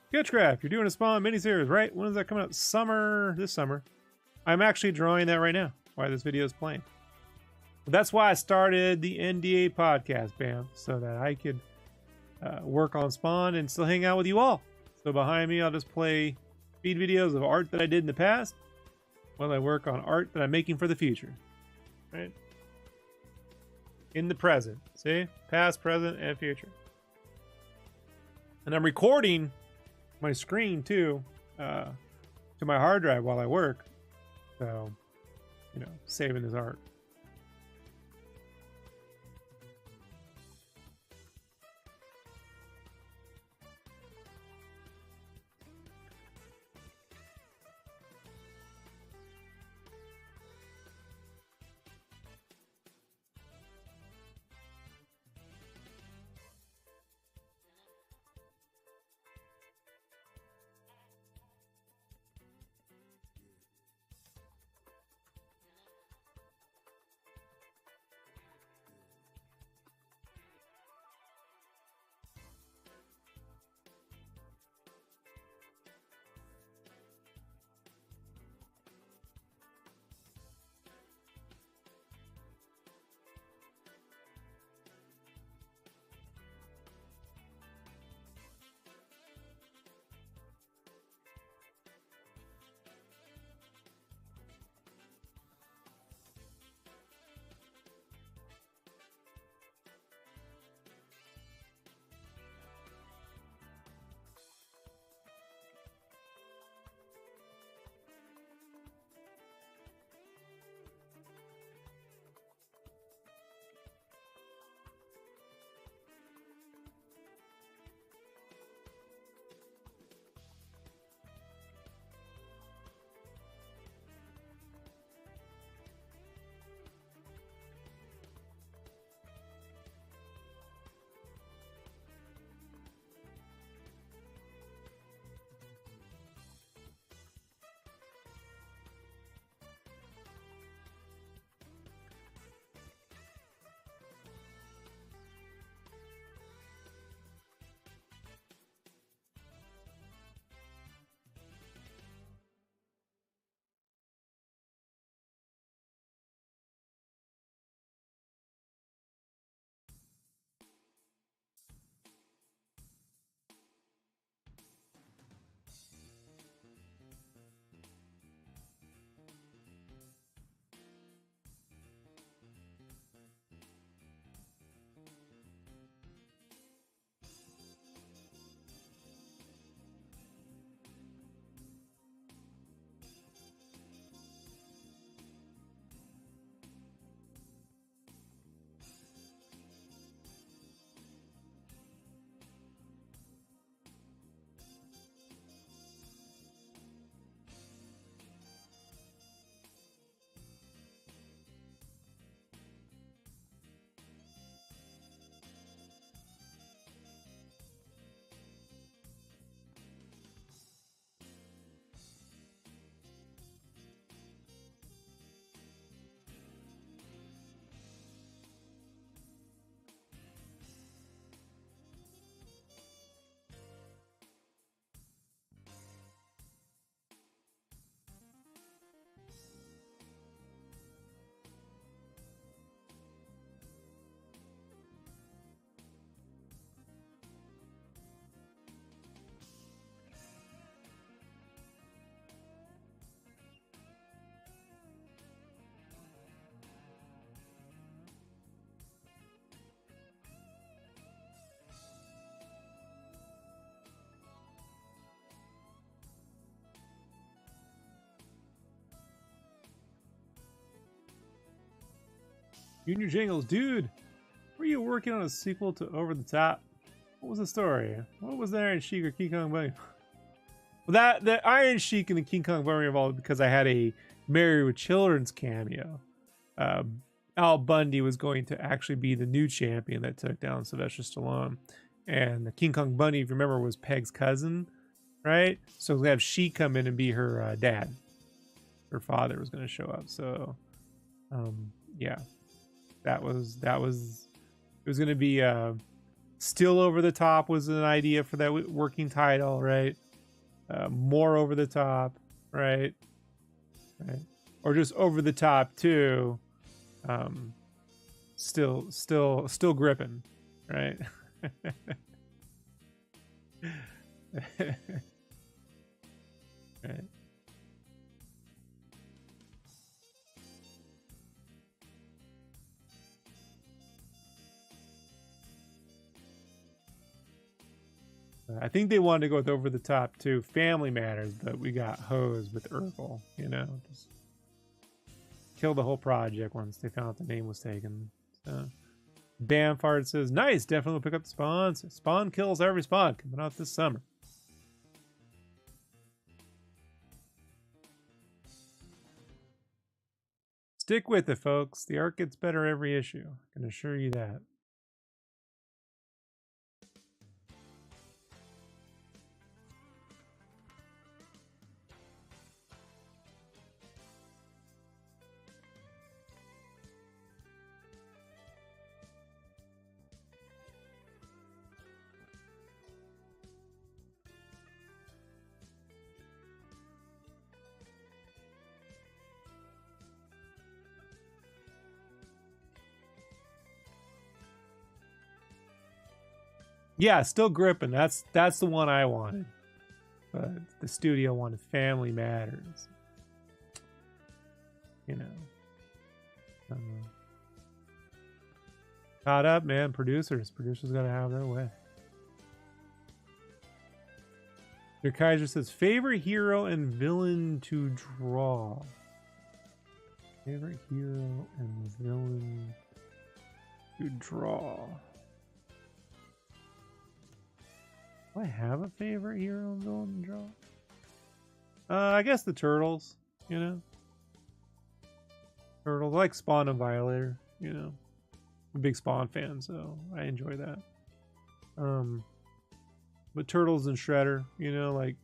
Sketchcraft, you're doing a Spawn miniseries, right? When is that coming out? This summer. I'm actually drawing that right now while this video is playing. But that's why I started the NDA podcast, Bam, so that I could work on Spawn and still hang out with you all. So behind me, I'll just play feed videos of art that I did in the past while I work on art that I'm making for the future. Right? In the present. See? Past, present, and future. And I'm recording my screen too to my hard drive while I work. So, you know, saving this art. Junior Jingles, dude, were you working on a sequel to Over the Top? What was the story? What was the Iron Sheik or King Kong Bunny? Well, the Iron Sheik and the King Kong Bunny were involved because I had a Married with Children's cameo. Al Bundy was going to actually be the new champion that took down Sylvester Stallone. And the King Kong Bunny, if you remember, was Peg's cousin, right? So we have Sheik come in and be her dad. Her father was going to show up. So, yeah. It was going to be Still Over the Top was an idea for that working title, right? More Over the Top, right? Right. Or just Over the Top too. Still gripping, right? Right. I think they wanted to go with Over the Top too. Family Matters, but we got hosed with Urkel, you know, just killed the whole project once they found out the name was taken. So Bamfart says, nice, definitely will pick up the Spawn. So Spawn kills every Spawn coming out this summer. Stick with it, folks. The art gets better every issue. I can assure you that. Yeah, still gripping. That's the one I wanted. But the studio wanted Family Matters. You know. Caught up, man. Producers gotta have their way. Your Kaiser says, favorite hero and villain to draw. Favorite hero and villain to draw. Do I have a favorite hero and villain to draw? I guess the Turtles, you know. Turtles, I like Spawn and Violator, you know. I'm a big Spawn fan, so I enjoy that. But Turtles and Shredder, you know, like,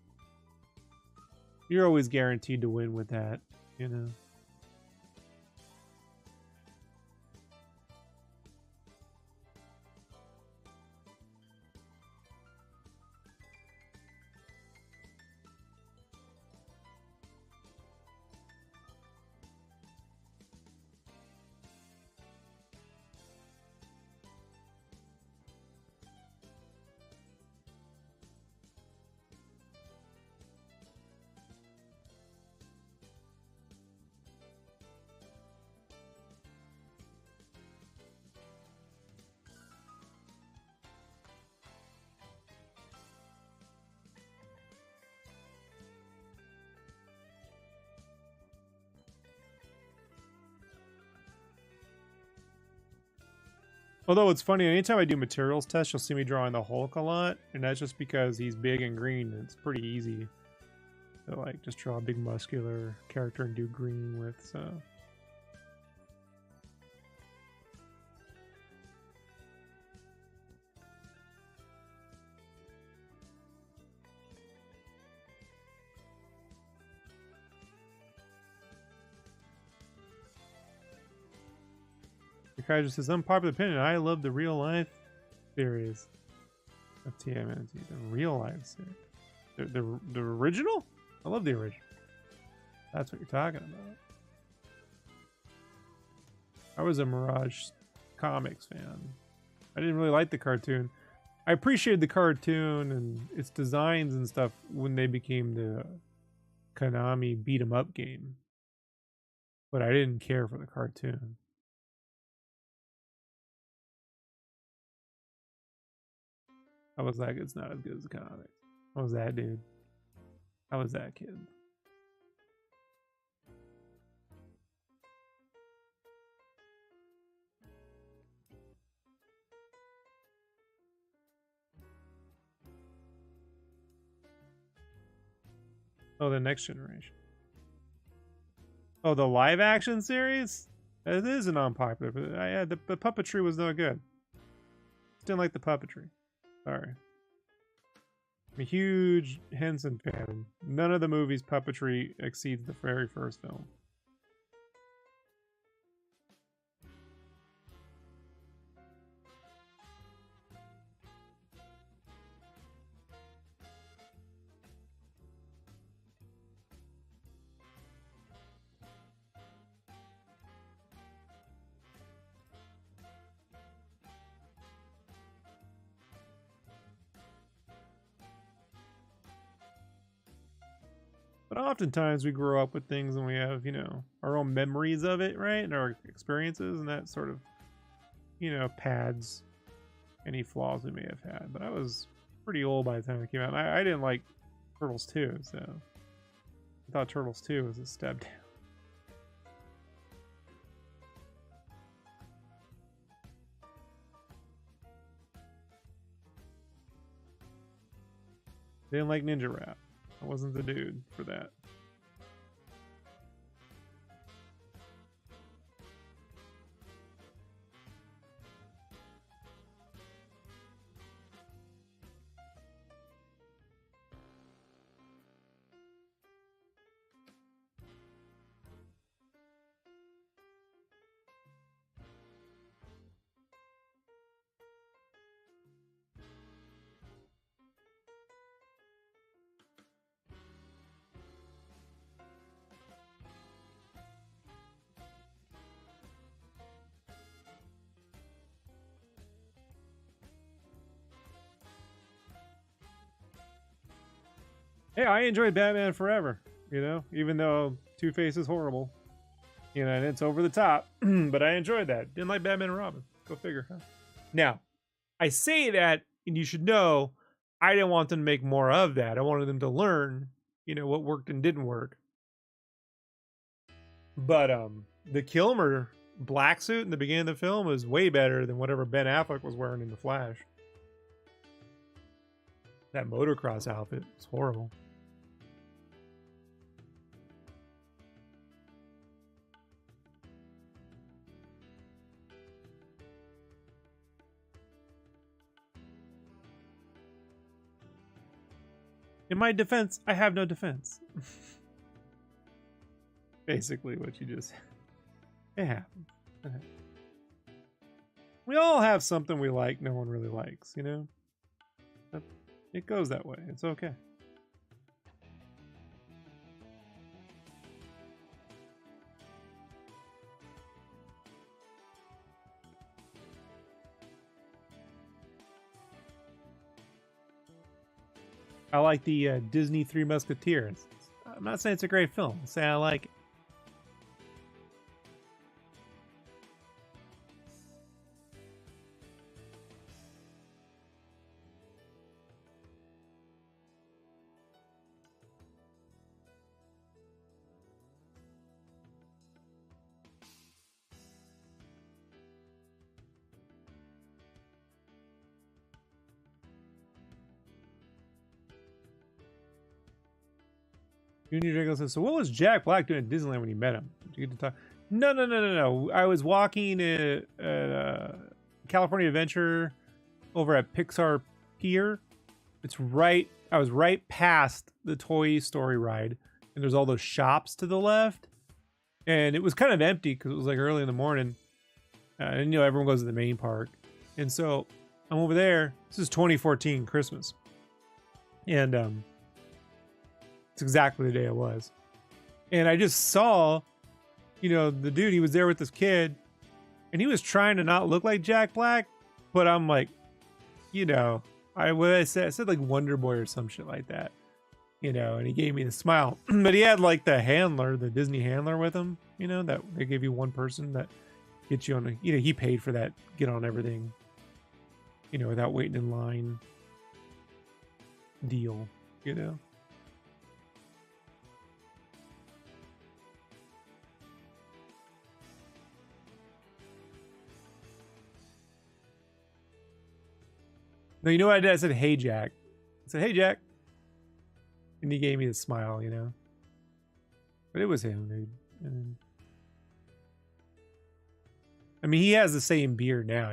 you're always guaranteed to win with that, you know. Although it's funny, anytime I do materials tests, you'll see me drawing the Hulk a lot, and that's just because he's big and green, and it's pretty easy to like just draw a big muscular character and do green with, so. Kaiser says, unpopular opinion, I love the real life series of TMNT. The real life series. The original? I love the original. That's what you're talking about. I was a Mirage Comics fan. I didn't really like the cartoon. I appreciated the cartoon and its designs and stuff when they became the Konami beat 'em up game. But I didn't care for the cartoon. I was like, it's not as good as the comics. How was that, dude? How was that, kid? Oh, the Next Generation. Oh, the live action series? It is an unpopular, but yeah, the puppetry was no good. Didn't like the puppetry. Sorry. I'm a huge Henson fan. None of the movies' puppetry exceeds the very first film. But oftentimes we grow up with things and we have, our own memories of it, right? And our experiences, and that sort of, pads any flaws we may have had. But I was pretty old by the time it came out. And I didn't like Turtles 2, so I thought Turtles 2 was a step down. Didn't like Ninja Rap. I wasn't the dude for that. Hey, I enjoyed Batman Forever, even though Two-Face is horrible, and it's over the top, but I enjoyed that. Didn't like Batman and Robin. Go figure, huh? Now, I say that, and you should know, I didn't want them to make more of that. I wanted them to learn, what worked and didn't work. But the Kilmer black suit in the beginning of the film was way better than whatever Ben Affleck was wearing in The Flash. That motocross outfit was horrible. In my defense, I have no defense. Basically what you just... It happens. We all have something we like no one really likes, It goes that way. It's okay. I like the Disney Three Musketeers. I'm not saying it's a great film. I'm saying I like it. Junior Drago says, so what was Jack Black doing at Disneyland when you met him? Did you get to talk? No. I was walking at California Adventure over at Pixar Pier. I was right past the Toy Story ride, and there's all those shops to the left. And it was kind of empty because it was like early in the morning. And everyone goes to the main park. And so I'm over there. This is 2014 Christmas. And it's exactly the day it was. And I just saw, the dude, he was there with this kid, and he was trying to not look like Jack Black, but I'm like, I said like Wonder Boy or some shit like that, and he gave me the smile. But he had like the handler, the Disney handler with him, that they gave you one person that gets you on he paid for that, get on everything, without waiting in line deal, No, you know what I did? I said, hey, Jack. I said, hey, Jack. And he gave me the smile, But it was him, dude. And I mean, he has the same beard now.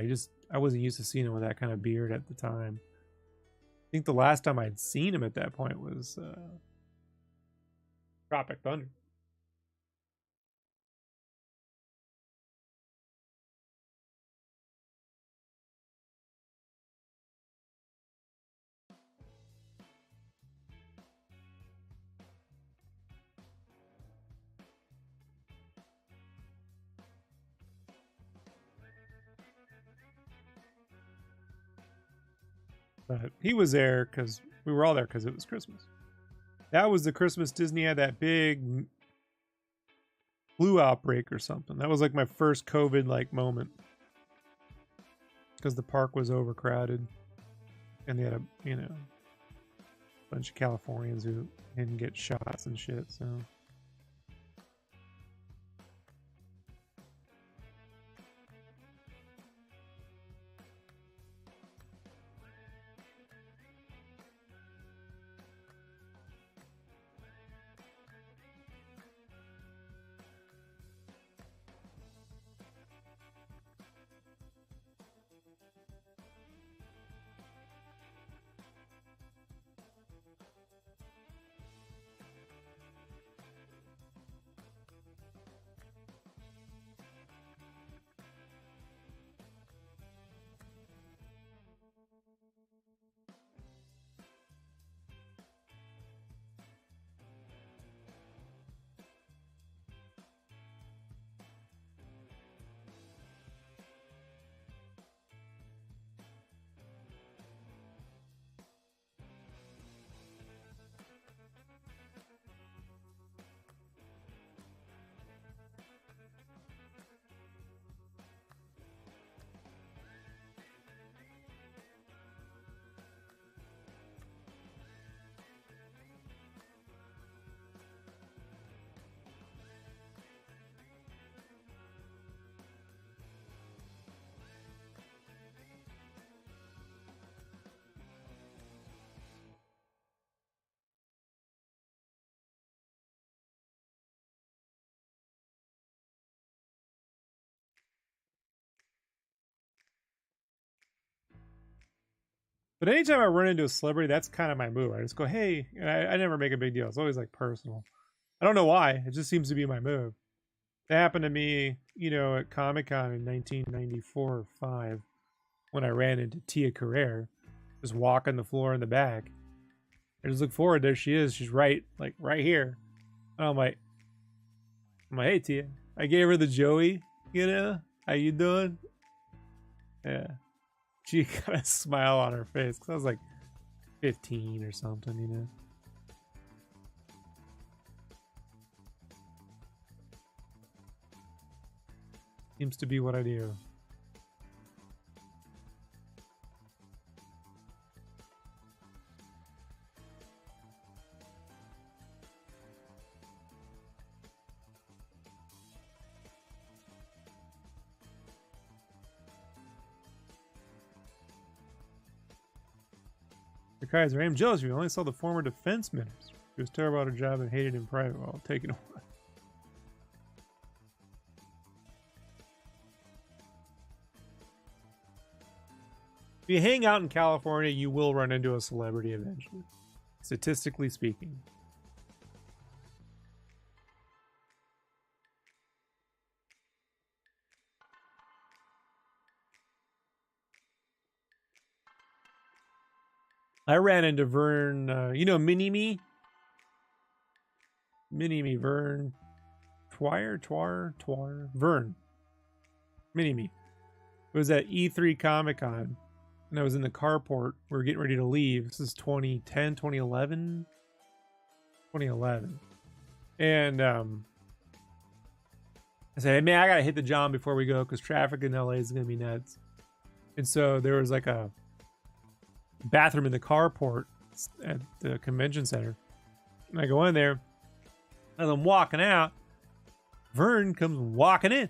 I wasn't used to seeing him with that kind of beard at the time. I think the last time I'd seen him at that point was Tropic Thunder. But he was there because we were all there because it was Christmas. That was the Christmas Disney had that big flu outbreak or something. That was like my first COVID like moment. Because the park was overcrowded. And they had a, you know, bunch of Californians who didn't get shots and shit, so. But anytime I run into a celebrity, that's kind of my move. I just go, hey, and I never make a big deal. It's always like personal. I don't know why. It just seems to be my move. That happened to me, you know, at Comic-Con in 1994 or 5 when I ran into Tia Carrere, just walking the floor in the back. I just look forward. There she is. She's right here. And I'm like, hey, Tia. I gave her the Joey, you know? How you doing? Yeah. She got a smile on her face because I was like 15 or something, you know. Seems to be what I do. The Kaiser, I'm jealous of you. I only saw the former defense minister. She was terrible at her job and hated in private while taking a while. If you hang out in California, you will run into a celebrity eventually, statistically speaking. I ran into Vern, you know, Mini-Me? Mini-Me, Vern. Vern. Mini-Me. It was at E3 Comic-Con. And I was in the carport. We were getting ready to leave. This is 2010, 2011? 2011. And I said, hey, man, I got to hit the John before we go because traffic in LA is going to be nuts. And so there was like a bathroom in the carport at the convention center. And I go in there. As I'm walking out, Vern comes walking in.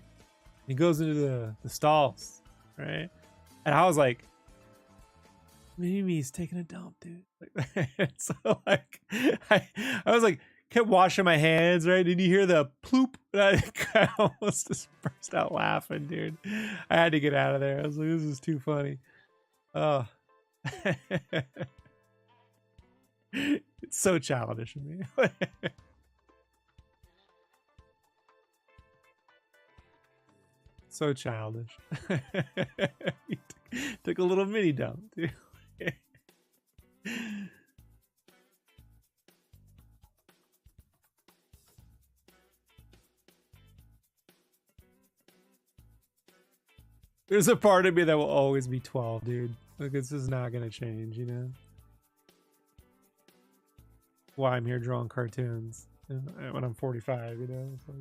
He goes into the stalls, right? And I was like, Mimi's taking a dump, dude. So like, I was like, kept washing my hands, right? Did you hear the ploop? And I almost just burst out laughing, dude. I had to get out of there. I was like, this is too funny. Oh. It's so childish of me. So childish. He took a little mini dump, dude. There's a part of me that will always be 12, dude. Like, this is not gonna change, you know? why I'm here drawing cartoons when I'm 45, you know. It's like...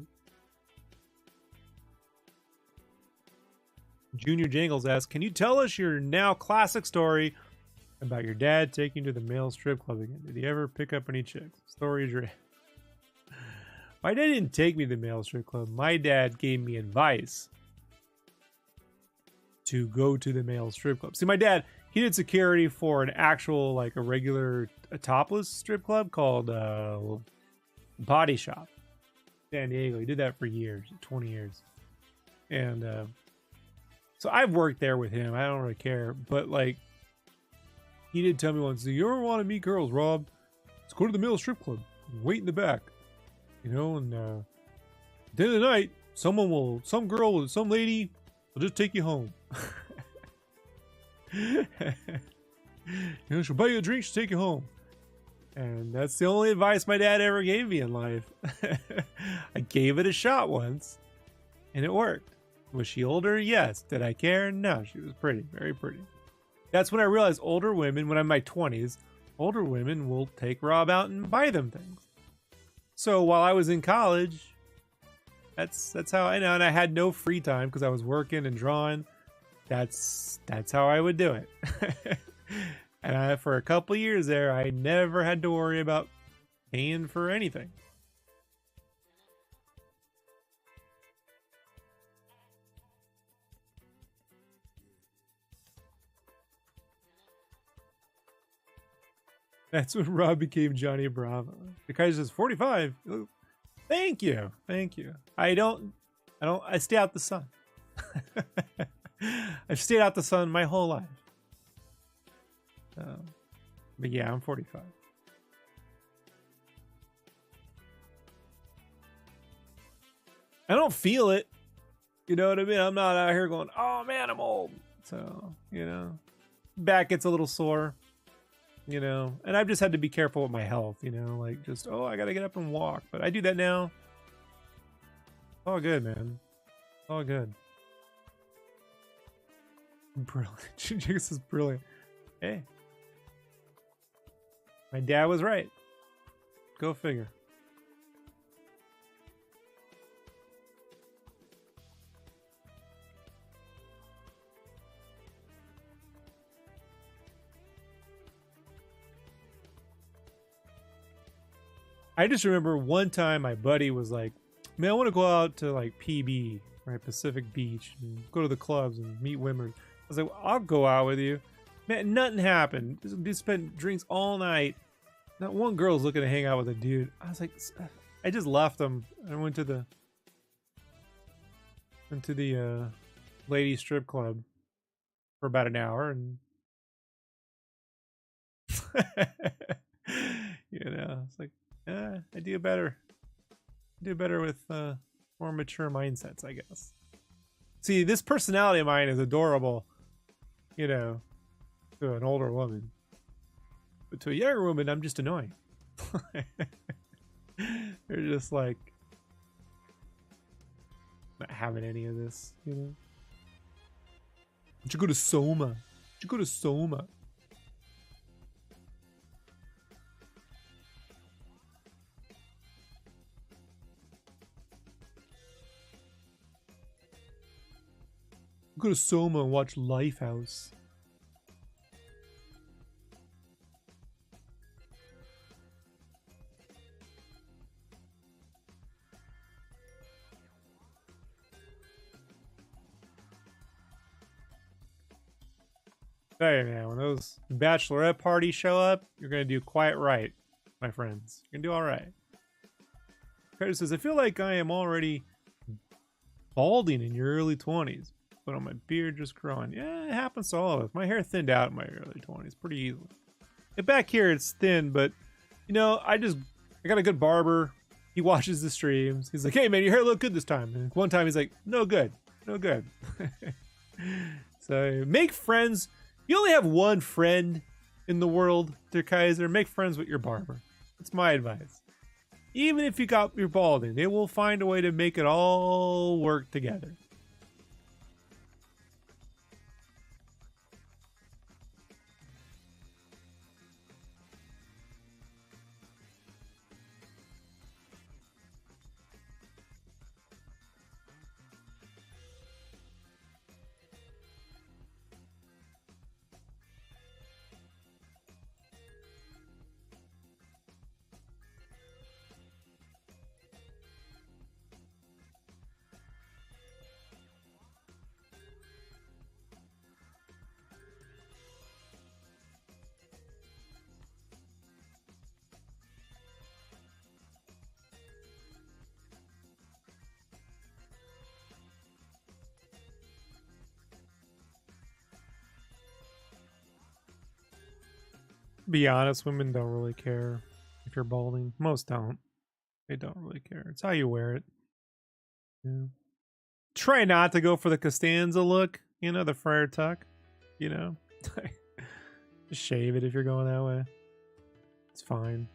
Junior Jangles asks, can you tell us your now classic story about your dad taking you to the male strip club again? Did he ever pick up any chicks? Story is your... My dad didn't take me to the male strip club. My dad gave me advice to go to the male strip club. See, my dad, he did security for an actual, like, a regular topless strip club called Body Shop, San Diego. He did that for years, 20 years. And so I've worked there with him. I don't really care. But, like, he did tell me once, you ever want to meet girls, Rob? Let's go to the male strip club. Wait in the back. You know, and at the end of the night, some lady will just take you home. You know, she'll buy you a drink, she'll take you home. And that's the only advice my dad ever gave me in life. I gave it a shot once, and it worked. Was she older? Yes. Did I care? No, she was pretty, very pretty. That's when I realized older women, when I'm in my 20s, older women will take Rob out and buy them things. So while I was in college, that's how I know, and I had no free time because I was working and drawing. That's how I would do it. And for a couple of years there, I never had to worry about paying for anything. That's when Rob became Johnny Bravo. The guy says 45. Thank you. I stay out the sun. I've stayed out the sun my whole life. But yeah, I'm 45. I don't feel it. You know what I mean? I'm not out here going, oh man, I'm old. So, you know, back gets a little sore. You know, and I've just had to be careful with my health, you know, like just, oh, I gotta get up and walk. But I do that now. All good, man. All good. Brilliant. This is brilliant. Hey. My dad was right. Go figure. I just remember one time my buddy was like, man, I want to go out to like PB, right? Pacific Beach, and go to the clubs and meet women. I was like, well, I'll go out with you. Man, nothing happened. Just spent drinks all night. Not one girl's looking to hang out with a dude. I was like, I just left them. I went to the ladies strip club for about an hour, and you know, it's like, I do better. Do better with more mature mindsets, I guess. See, this personality of mine is adorable, you know, to an older woman. But to a younger woman, I'm just annoying. They're just like not having any of this, you know. Did you go to Soma? Did you go to Soma? Go to Soma and watch Lifehouse. Hey man, when those bachelorette parties show up, you're gonna do quite right, my friends. You're gonna do all right. Carter says, I feel like I am already balding in your early 20s. But on my beard just growing. Yeah, it happens to all of us. My hair thinned out in my early 20s pretty easily. And back here it's thin, but you know, I got a good barber. He watches the streams. He's like, hey man, your hair looked good this time. And one time he's like, no good. So make friends. You only have one friend in the world, Der Kaiser. Make friends with your barber. That's my advice. Even if you're balding, they will find a way to make it all work together. Be honest, women don't really care if you're balding. Most don't. They don't really care. It's how you wear it. Yeah. Try not to go for the Costanza look, you know, the friar tuck, you know. Just shave it if you're going that way. It's fine.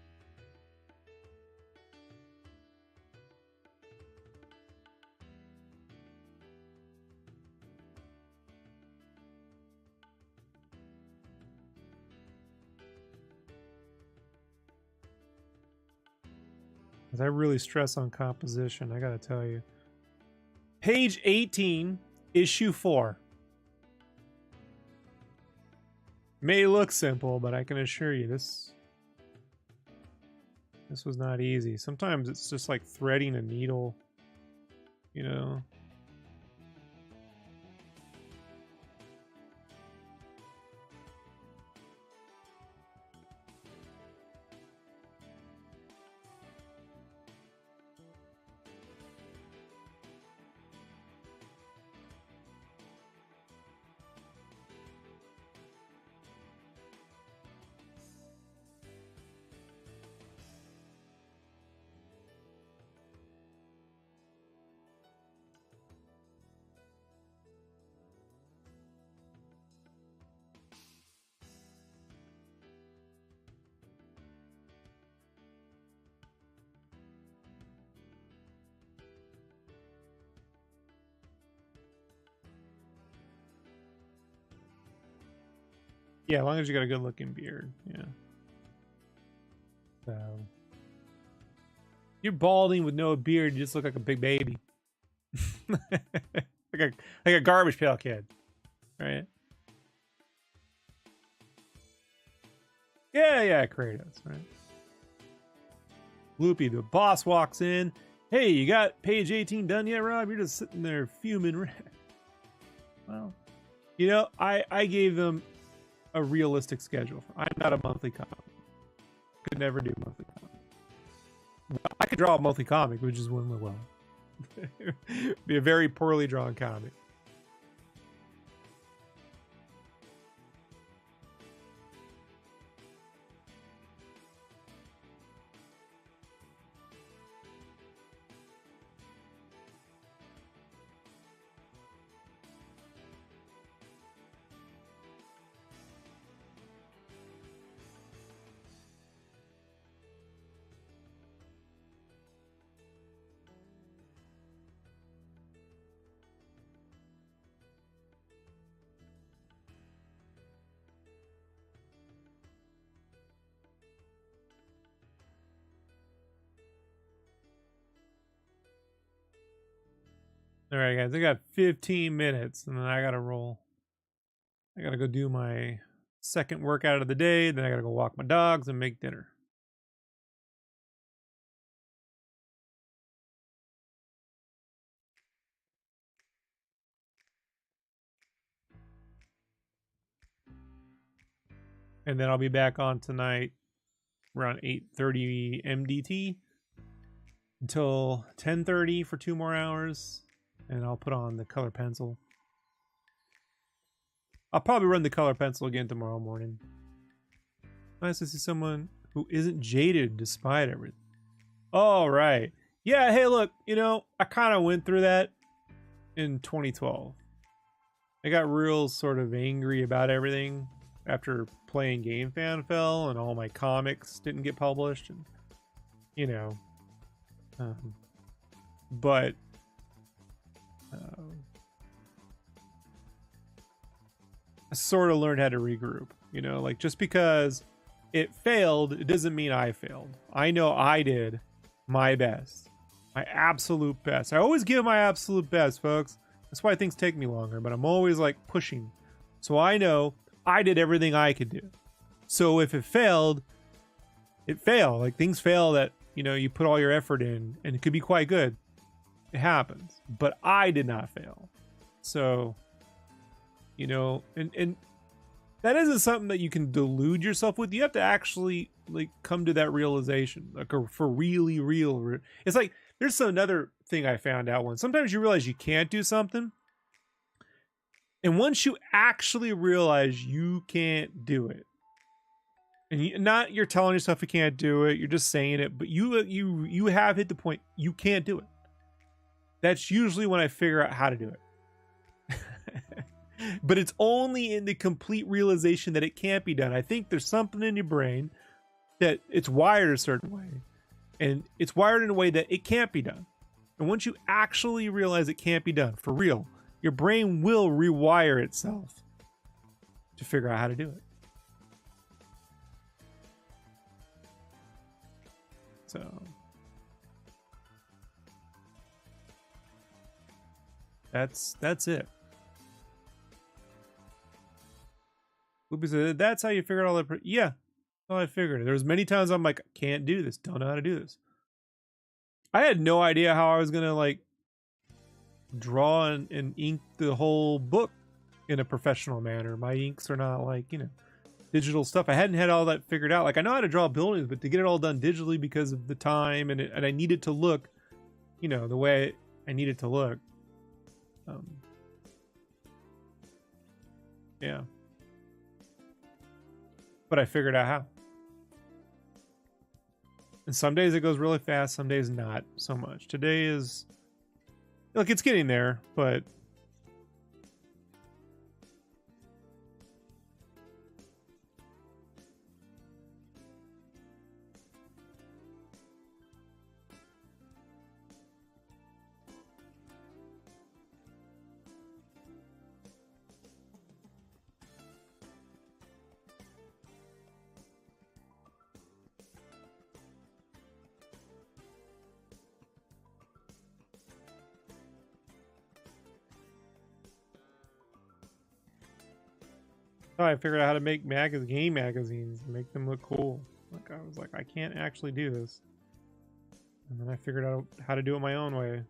I really stress on composition, I gotta tell you. Page 18, issue 4. May look simple, but I can assure you this was not easy. Sometimes it's just like threading a needle, you know. Yeah, as long as you got a good looking beard, yeah. So you're balding with no beard, you just look like a big baby. like a garbage pail kid. Right? Yeah, Kratos, right? Loopy, the boss walks in. Hey, you got page 18 done yet, Rob? You're just sitting there fuming. Well, you know, I gave them a realistic schedule. I'm not a monthly comic. Could never do monthly comic. I could draw a monthly comic, which is wouldn't well. Be a very poorly drawn comic. All right, guys, I got 15 minutes, and then I gotta roll. I gotta go do my second workout of the day. Then I gotta go walk my dogs and make dinner. And then I'll be back on tonight around 8:30 MDT until 10:30 for 2 more hours. And I'll put on the color pencil. I'll probably run the color pencil again tomorrow morning. Nice to see someone who isn't jaded despite everything. All right. Yeah, hey, look, you know, I kind of went through that in 2012. I got real sort of angry about everything after playing Game Fan fell and all my comics didn't get published. And, you know, but I sort of learned how to regroup, you know, like just because it failed, it doesn't mean I failed. I know I did my best, my absolute best. I always give my absolute best, folks. That's why things take me longer, but I'm always like pushing. So I know I did everything I could do. So if it failed, it failed. Like things fail that, you know, you put all your effort in and it could be quite good. It happens, but I did not fail. So, you know, and that isn't something that you can delude yourself with. You have to actually like come to that realization, like for really real. It's like there's another thing I found out once. Sometimes you realize you can't do something, and once you actually realize you can't do it, And not you're telling yourself you can't do it, you're just saying it, but you have hit the point you can't do it. That's usually when I figure out how to do it. But it's only in the complete realization that it can't be done. I think there's something in your brain that it's wired a certain way, and it's wired in a way that it can't be done. And once you actually realize it can't be done for real, your brain will rewire itself to figure out how to do it. So that's it. Loopy said, that's how you figure out all that. Yeah, that's how I figured it. There was many times I'm like, I can't do this. Don't know how to do this. I had no idea how I was going to like draw and ink the whole book in a professional manner. My inks are not like, digital stuff. I hadn't had all that figured out. Like I know how to draw buildings, but to get it all done digitally because of the time and I need it to look, the way I need it to look. Yeah. But I figured out how. And some days it goes really fast, some days not so much. Today is, look, it's getting there, but I figured out how to make game magazines and make them look cool. Like I was like, I can't actually do this. And then I figured out how to do it my own way.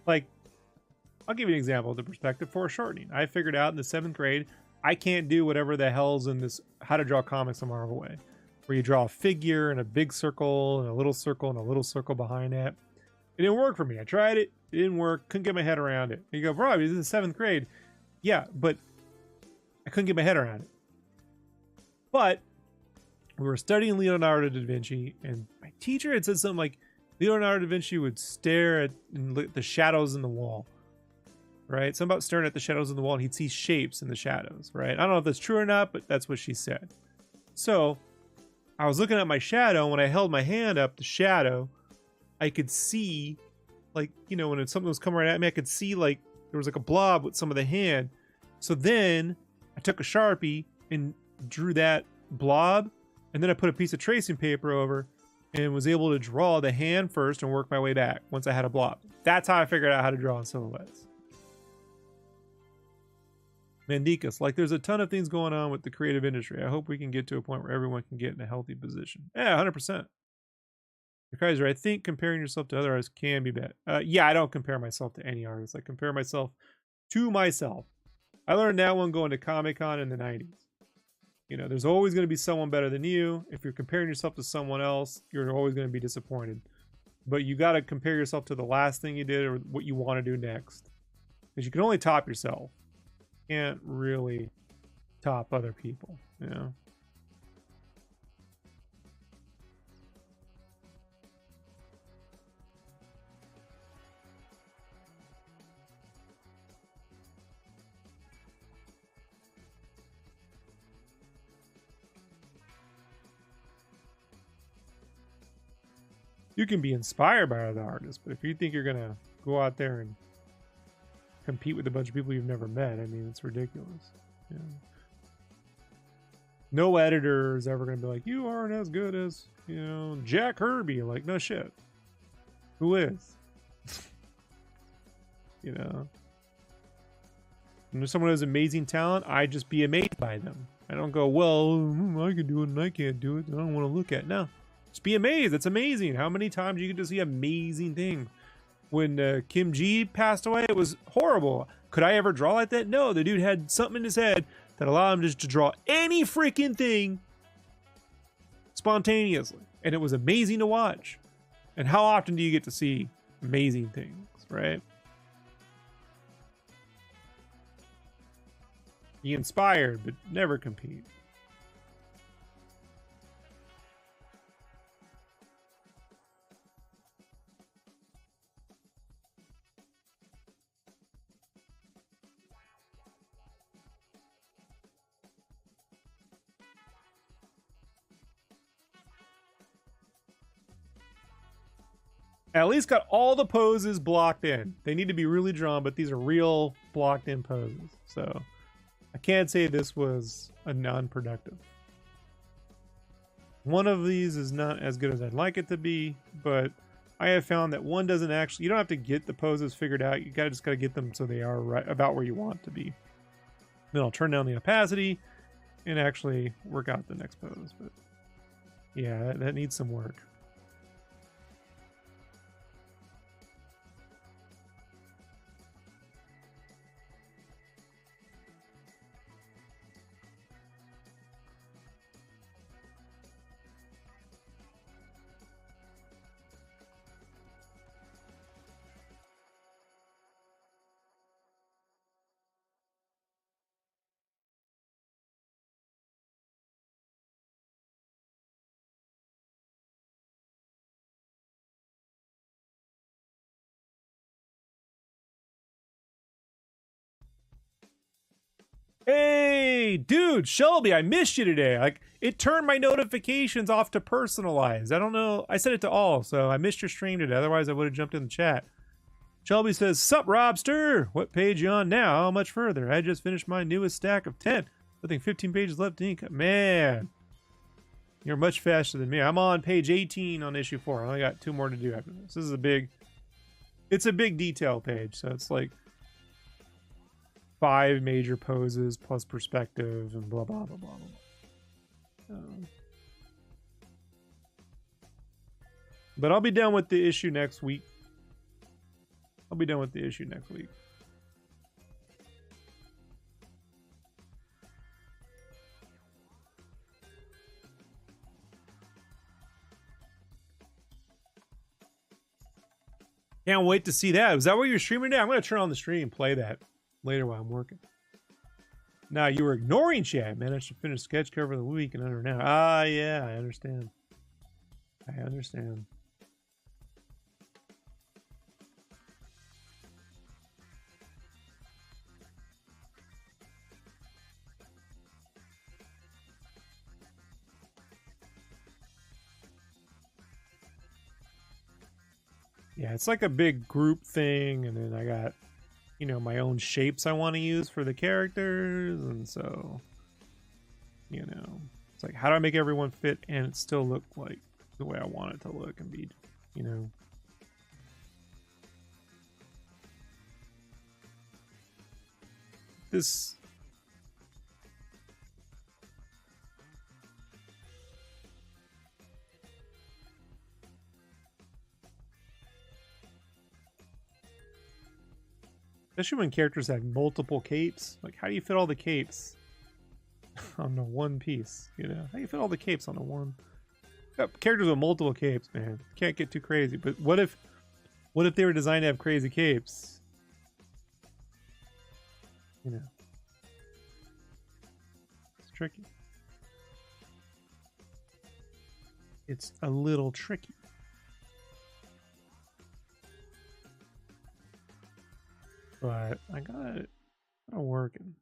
Like, I'll give you an example of the perspective foreshortening. I figured out in the 7th grade, I can't do whatever the hell's in this how to draw comics a Marvel way, where you draw a figure and a big circle and a little circle behind that. It didn't work for me. I tried it. It didn't work. Couldn't get my head around it. And you go, bro, this is the 7th grade. Yeah, but I couldn't get my head around it. But we were studying Leonardo da Vinci, and my teacher had said something like, Leonardo da Vinci would stare at the shadows in the wall, right? Something about staring at the shadows in the wall, and he'd see shapes in the shadows, right? I don't know if that's true or not, but that's what she said. So I was looking at my shadow, and when I held my hand up the shadow, I could see, like, when something was coming right at me, I could see, like, there was like a blob with some of the hand. So then I took a Sharpie and drew that blob, and then I put a piece of tracing paper over and was able to draw the hand first and work my way back once I had a blob. That's how I figured out how to draw in silhouettes. Mandikas, like there's a ton of things going on with the creative industry. I hope we can get to a point where everyone can get in a healthy position. Yeah, 100%. Kaiser, I think comparing yourself to other artists can be bad. Yeah, I don't compare myself to any artist. I compare myself to myself. I learned that one going to Comic-Con in the 90s. There's always going to be someone better than you. If you're comparing yourself to someone else, you're always going to be disappointed. But you got to compare yourself to the last thing you did or what you want to do next. Because you can only top yourself. You can't really top other people, You can be inspired by other artists, but if you think you're gonna go out there and compete with a bunch of people you've never met, I mean, it's ridiculous. Yeah. No editor is ever gonna be like, you aren't as good as, you know, Jack Kirby. Like, no shit. Who is? You know. And if someone has amazing talent, I just be amazed by them. I don't go, well, I can do it and I can't do it. I don't want to look at it. No. Just be amazed. It's amazing. How many times you get to see amazing things. When Kim G passed away, it was horrible. Could I ever draw like that? No. The dude had something in his head that allowed him just to draw any freaking thing spontaneously. And it was amazing to watch. And how often do you get to see amazing things, right? Be inspired, but never compete. At least got all the poses blocked in. They need to be really drawn, but these are real blocked in poses. So I can't say this was a non-productive. One of these is not as good as I'd like it to be, but I have found that one doesn't actually, you don't have to get the poses figured out. You just gotta get them so they are right about where you want to be. Then I'll turn down the opacity and actually work out the next pose. But yeah, that needs some work. Hey, dude, Shelby, I missed you today. Like, it turned my notifications off to personalized. I don't know. I set it to all, so I missed your stream today. Otherwise, I would have jumped in the chat. Shelby says, "Sup, Robster? What page you on now? How much further? I just finished my newest stack of 10. I think 15 pages left to ink. Man, you're much faster than me. I'm on page 18 on issue 4. I only got 2 more to do after this. This is it's a big detail page, so it's like 5 major poses plus perspective and blah blah blah blah blah. But I'll be done with the issue next week. Can't wait to see that. Is that what you're streaming today? I'm going to turn on the stream and play that later while I'm working. Now, you were ignoring chat, man. I should finish sketch cover of the week and under now. Ah, yeah, I understand. Yeah, it's like a big group thing, and then I got, you know, my own shapes I want to use for the characters, and so, you know, it's like, how do I make everyone fit and it still look like the way I want it to look and be, you know. This... Especially when characters have multiple capes. Like, how do you fit all the capes on the one piece? You know, how do you fit all the capes on the one? Characters with multiple capes, man. Can't get too crazy. But what if they were designed to have crazy capes? You know, it's tricky. It's a little tricky. But I got it working.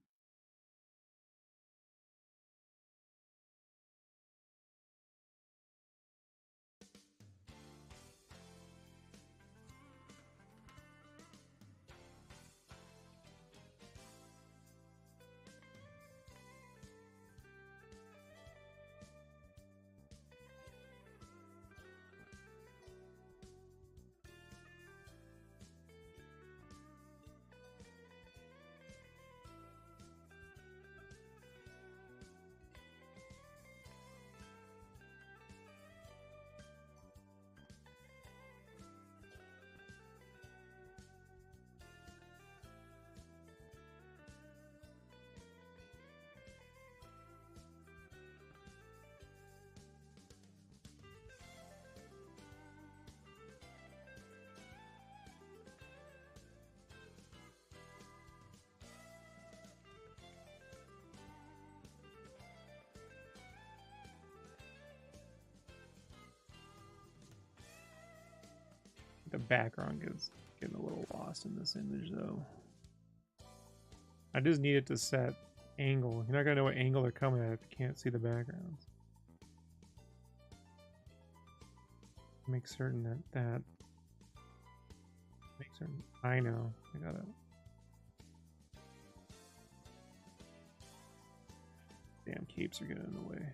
The background is getting a little lost in this image though. I just need it to set angle. You're not gonna know what angle they're coming at if you can't see the backgrounds. Make certain that make certain I know. I gotta damn capes are getting in the way.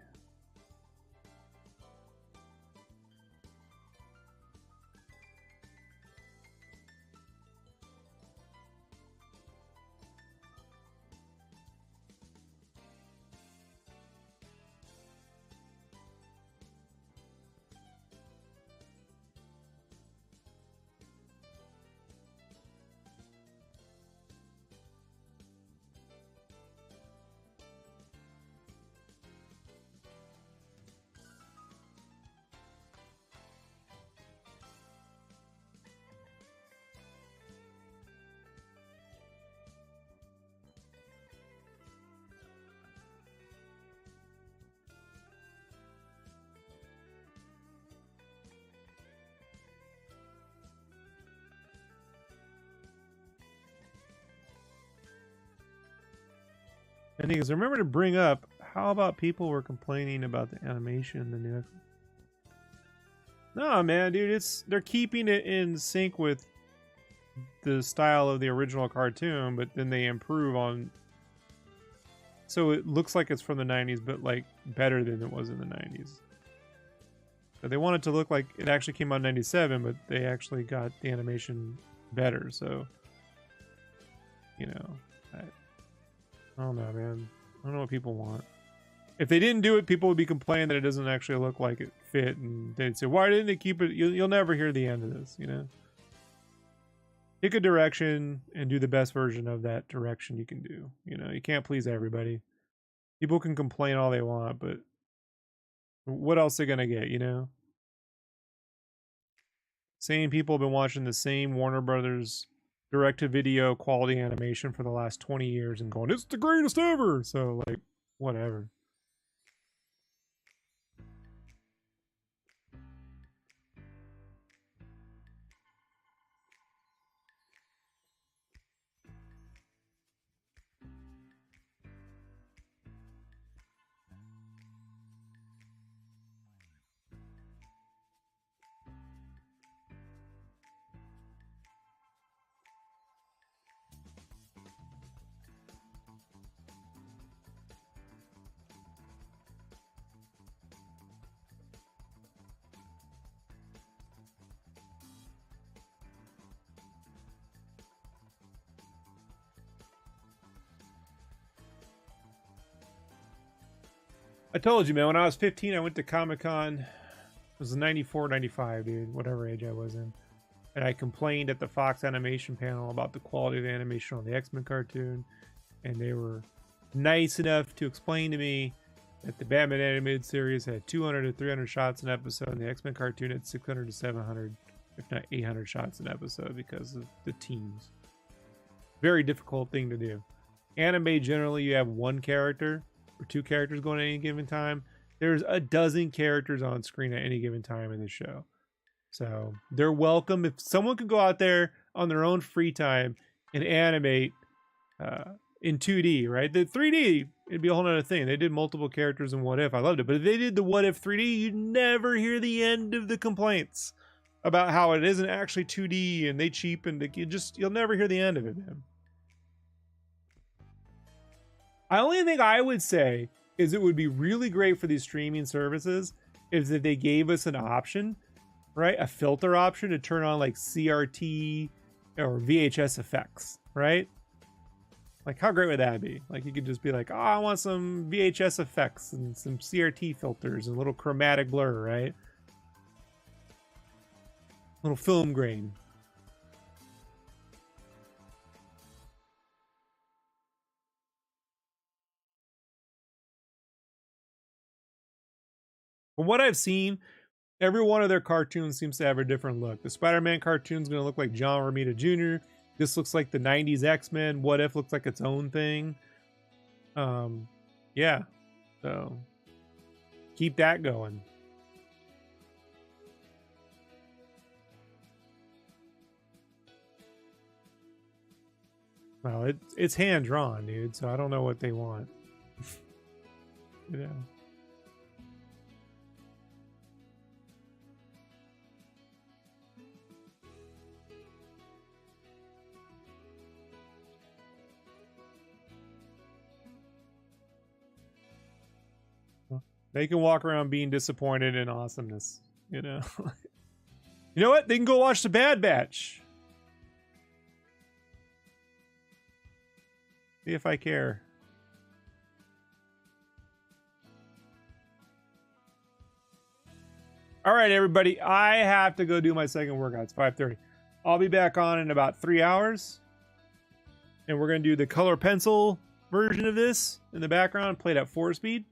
And things, remember to bring up, how about people were complaining about the animation in the new? No, man, dude, they're keeping it in sync with the style of the original cartoon, but then they improve on. So it looks like it's from the 90s, but like better than it was in the 90s. So they want it to look like it actually came out in 97, but they actually got the animation better. So, you know, I don't know, man. I don't know what people want. If they didn't do it, people would be complaining that it doesn't actually look like it fit, and they'd say, "Why didn't they keep it?" You'll never hear the end of this, you know. Pick a direction and do the best version of that direction you can do. You know, you can't please everybody. People can complain all they want, but what else are they gonna get? You know. Same people have been watching the same Warner Brothers direct-to-video quality animation for the last 20 years and going, it's the greatest ever! So, like, whatever. I told you, man, when I was 15, I went to Comic-Con. It was 94, 95, dude, whatever age I was in. And I complained at the Fox Animation panel about the quality of the animation on the X-Men cartoon. And they were nice enough to explain to me that the Batman animated series had 200 to 300 shots an episode, and the X-Men cartoon had 600 to 700, if not 800 shots an episode because of the teams. Very difficult thing to do. Anime, generally, you have one character or two characters going at any given time. There's a dozen characters on screen at any given time in the show. So they're welcome. If someone could go out there on their own free time and animate in 2D, right? The 3D, it'd be a whole other thing. They did multiple characters in What If. I loved it. But if they did the What If 3D, you'd never hear the end of the complaints about how it isn't actually 2D and they cheapened it. You'll never hear the end of it, man. The only thing I would say is it would be really great for these streaming services is if they gave us an option, right? A filter option to turn on like CRT or VHS effects, right? Like how great would that be? Like you could just be like, oh, I want some VHS effects and some CRT filters and a little chromatic blur, right? Little film grain. From what I've seen, every one of their cartoons seems to have a different look. The Spider-Man cartoon's going to look like John Romita Jr. This looks like the 90s X-Men. What If looks like its own thing. Yeah. So, keep that going. Well, it's hand drawn, dude, so I don't know what they want. You know. They can walk around being disappointed in awesomeness, you know. You know what? They can go watch The Bad Batch. See if I care. All right, everybody. I have to go do my second workout. It's 5:30. I'll be back on in about 3 hours. And we're going to do the color pencil version of this in the background, played at 4 speed.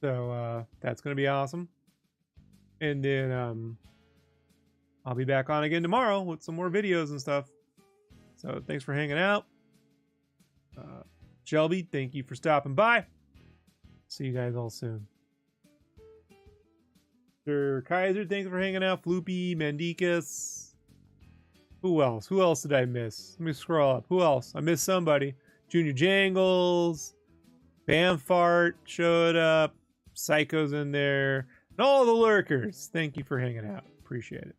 So that's going to be awesome. And then I'll be back on again tomorrow with some more videos and stuff. So thanks for hanging out. Shelby, thank you for stopping by. See you guys all soon. Sir Kaiser, thanks for hanging out. Floopy, Mandikas. Who else? Who else did I miss? Let me scroll up. Who else? I missed somebody. Junior Jangles. Bamfart showed up. Psycho's in there. And all the lurkers. Thank you for hanging out. Appreciate it.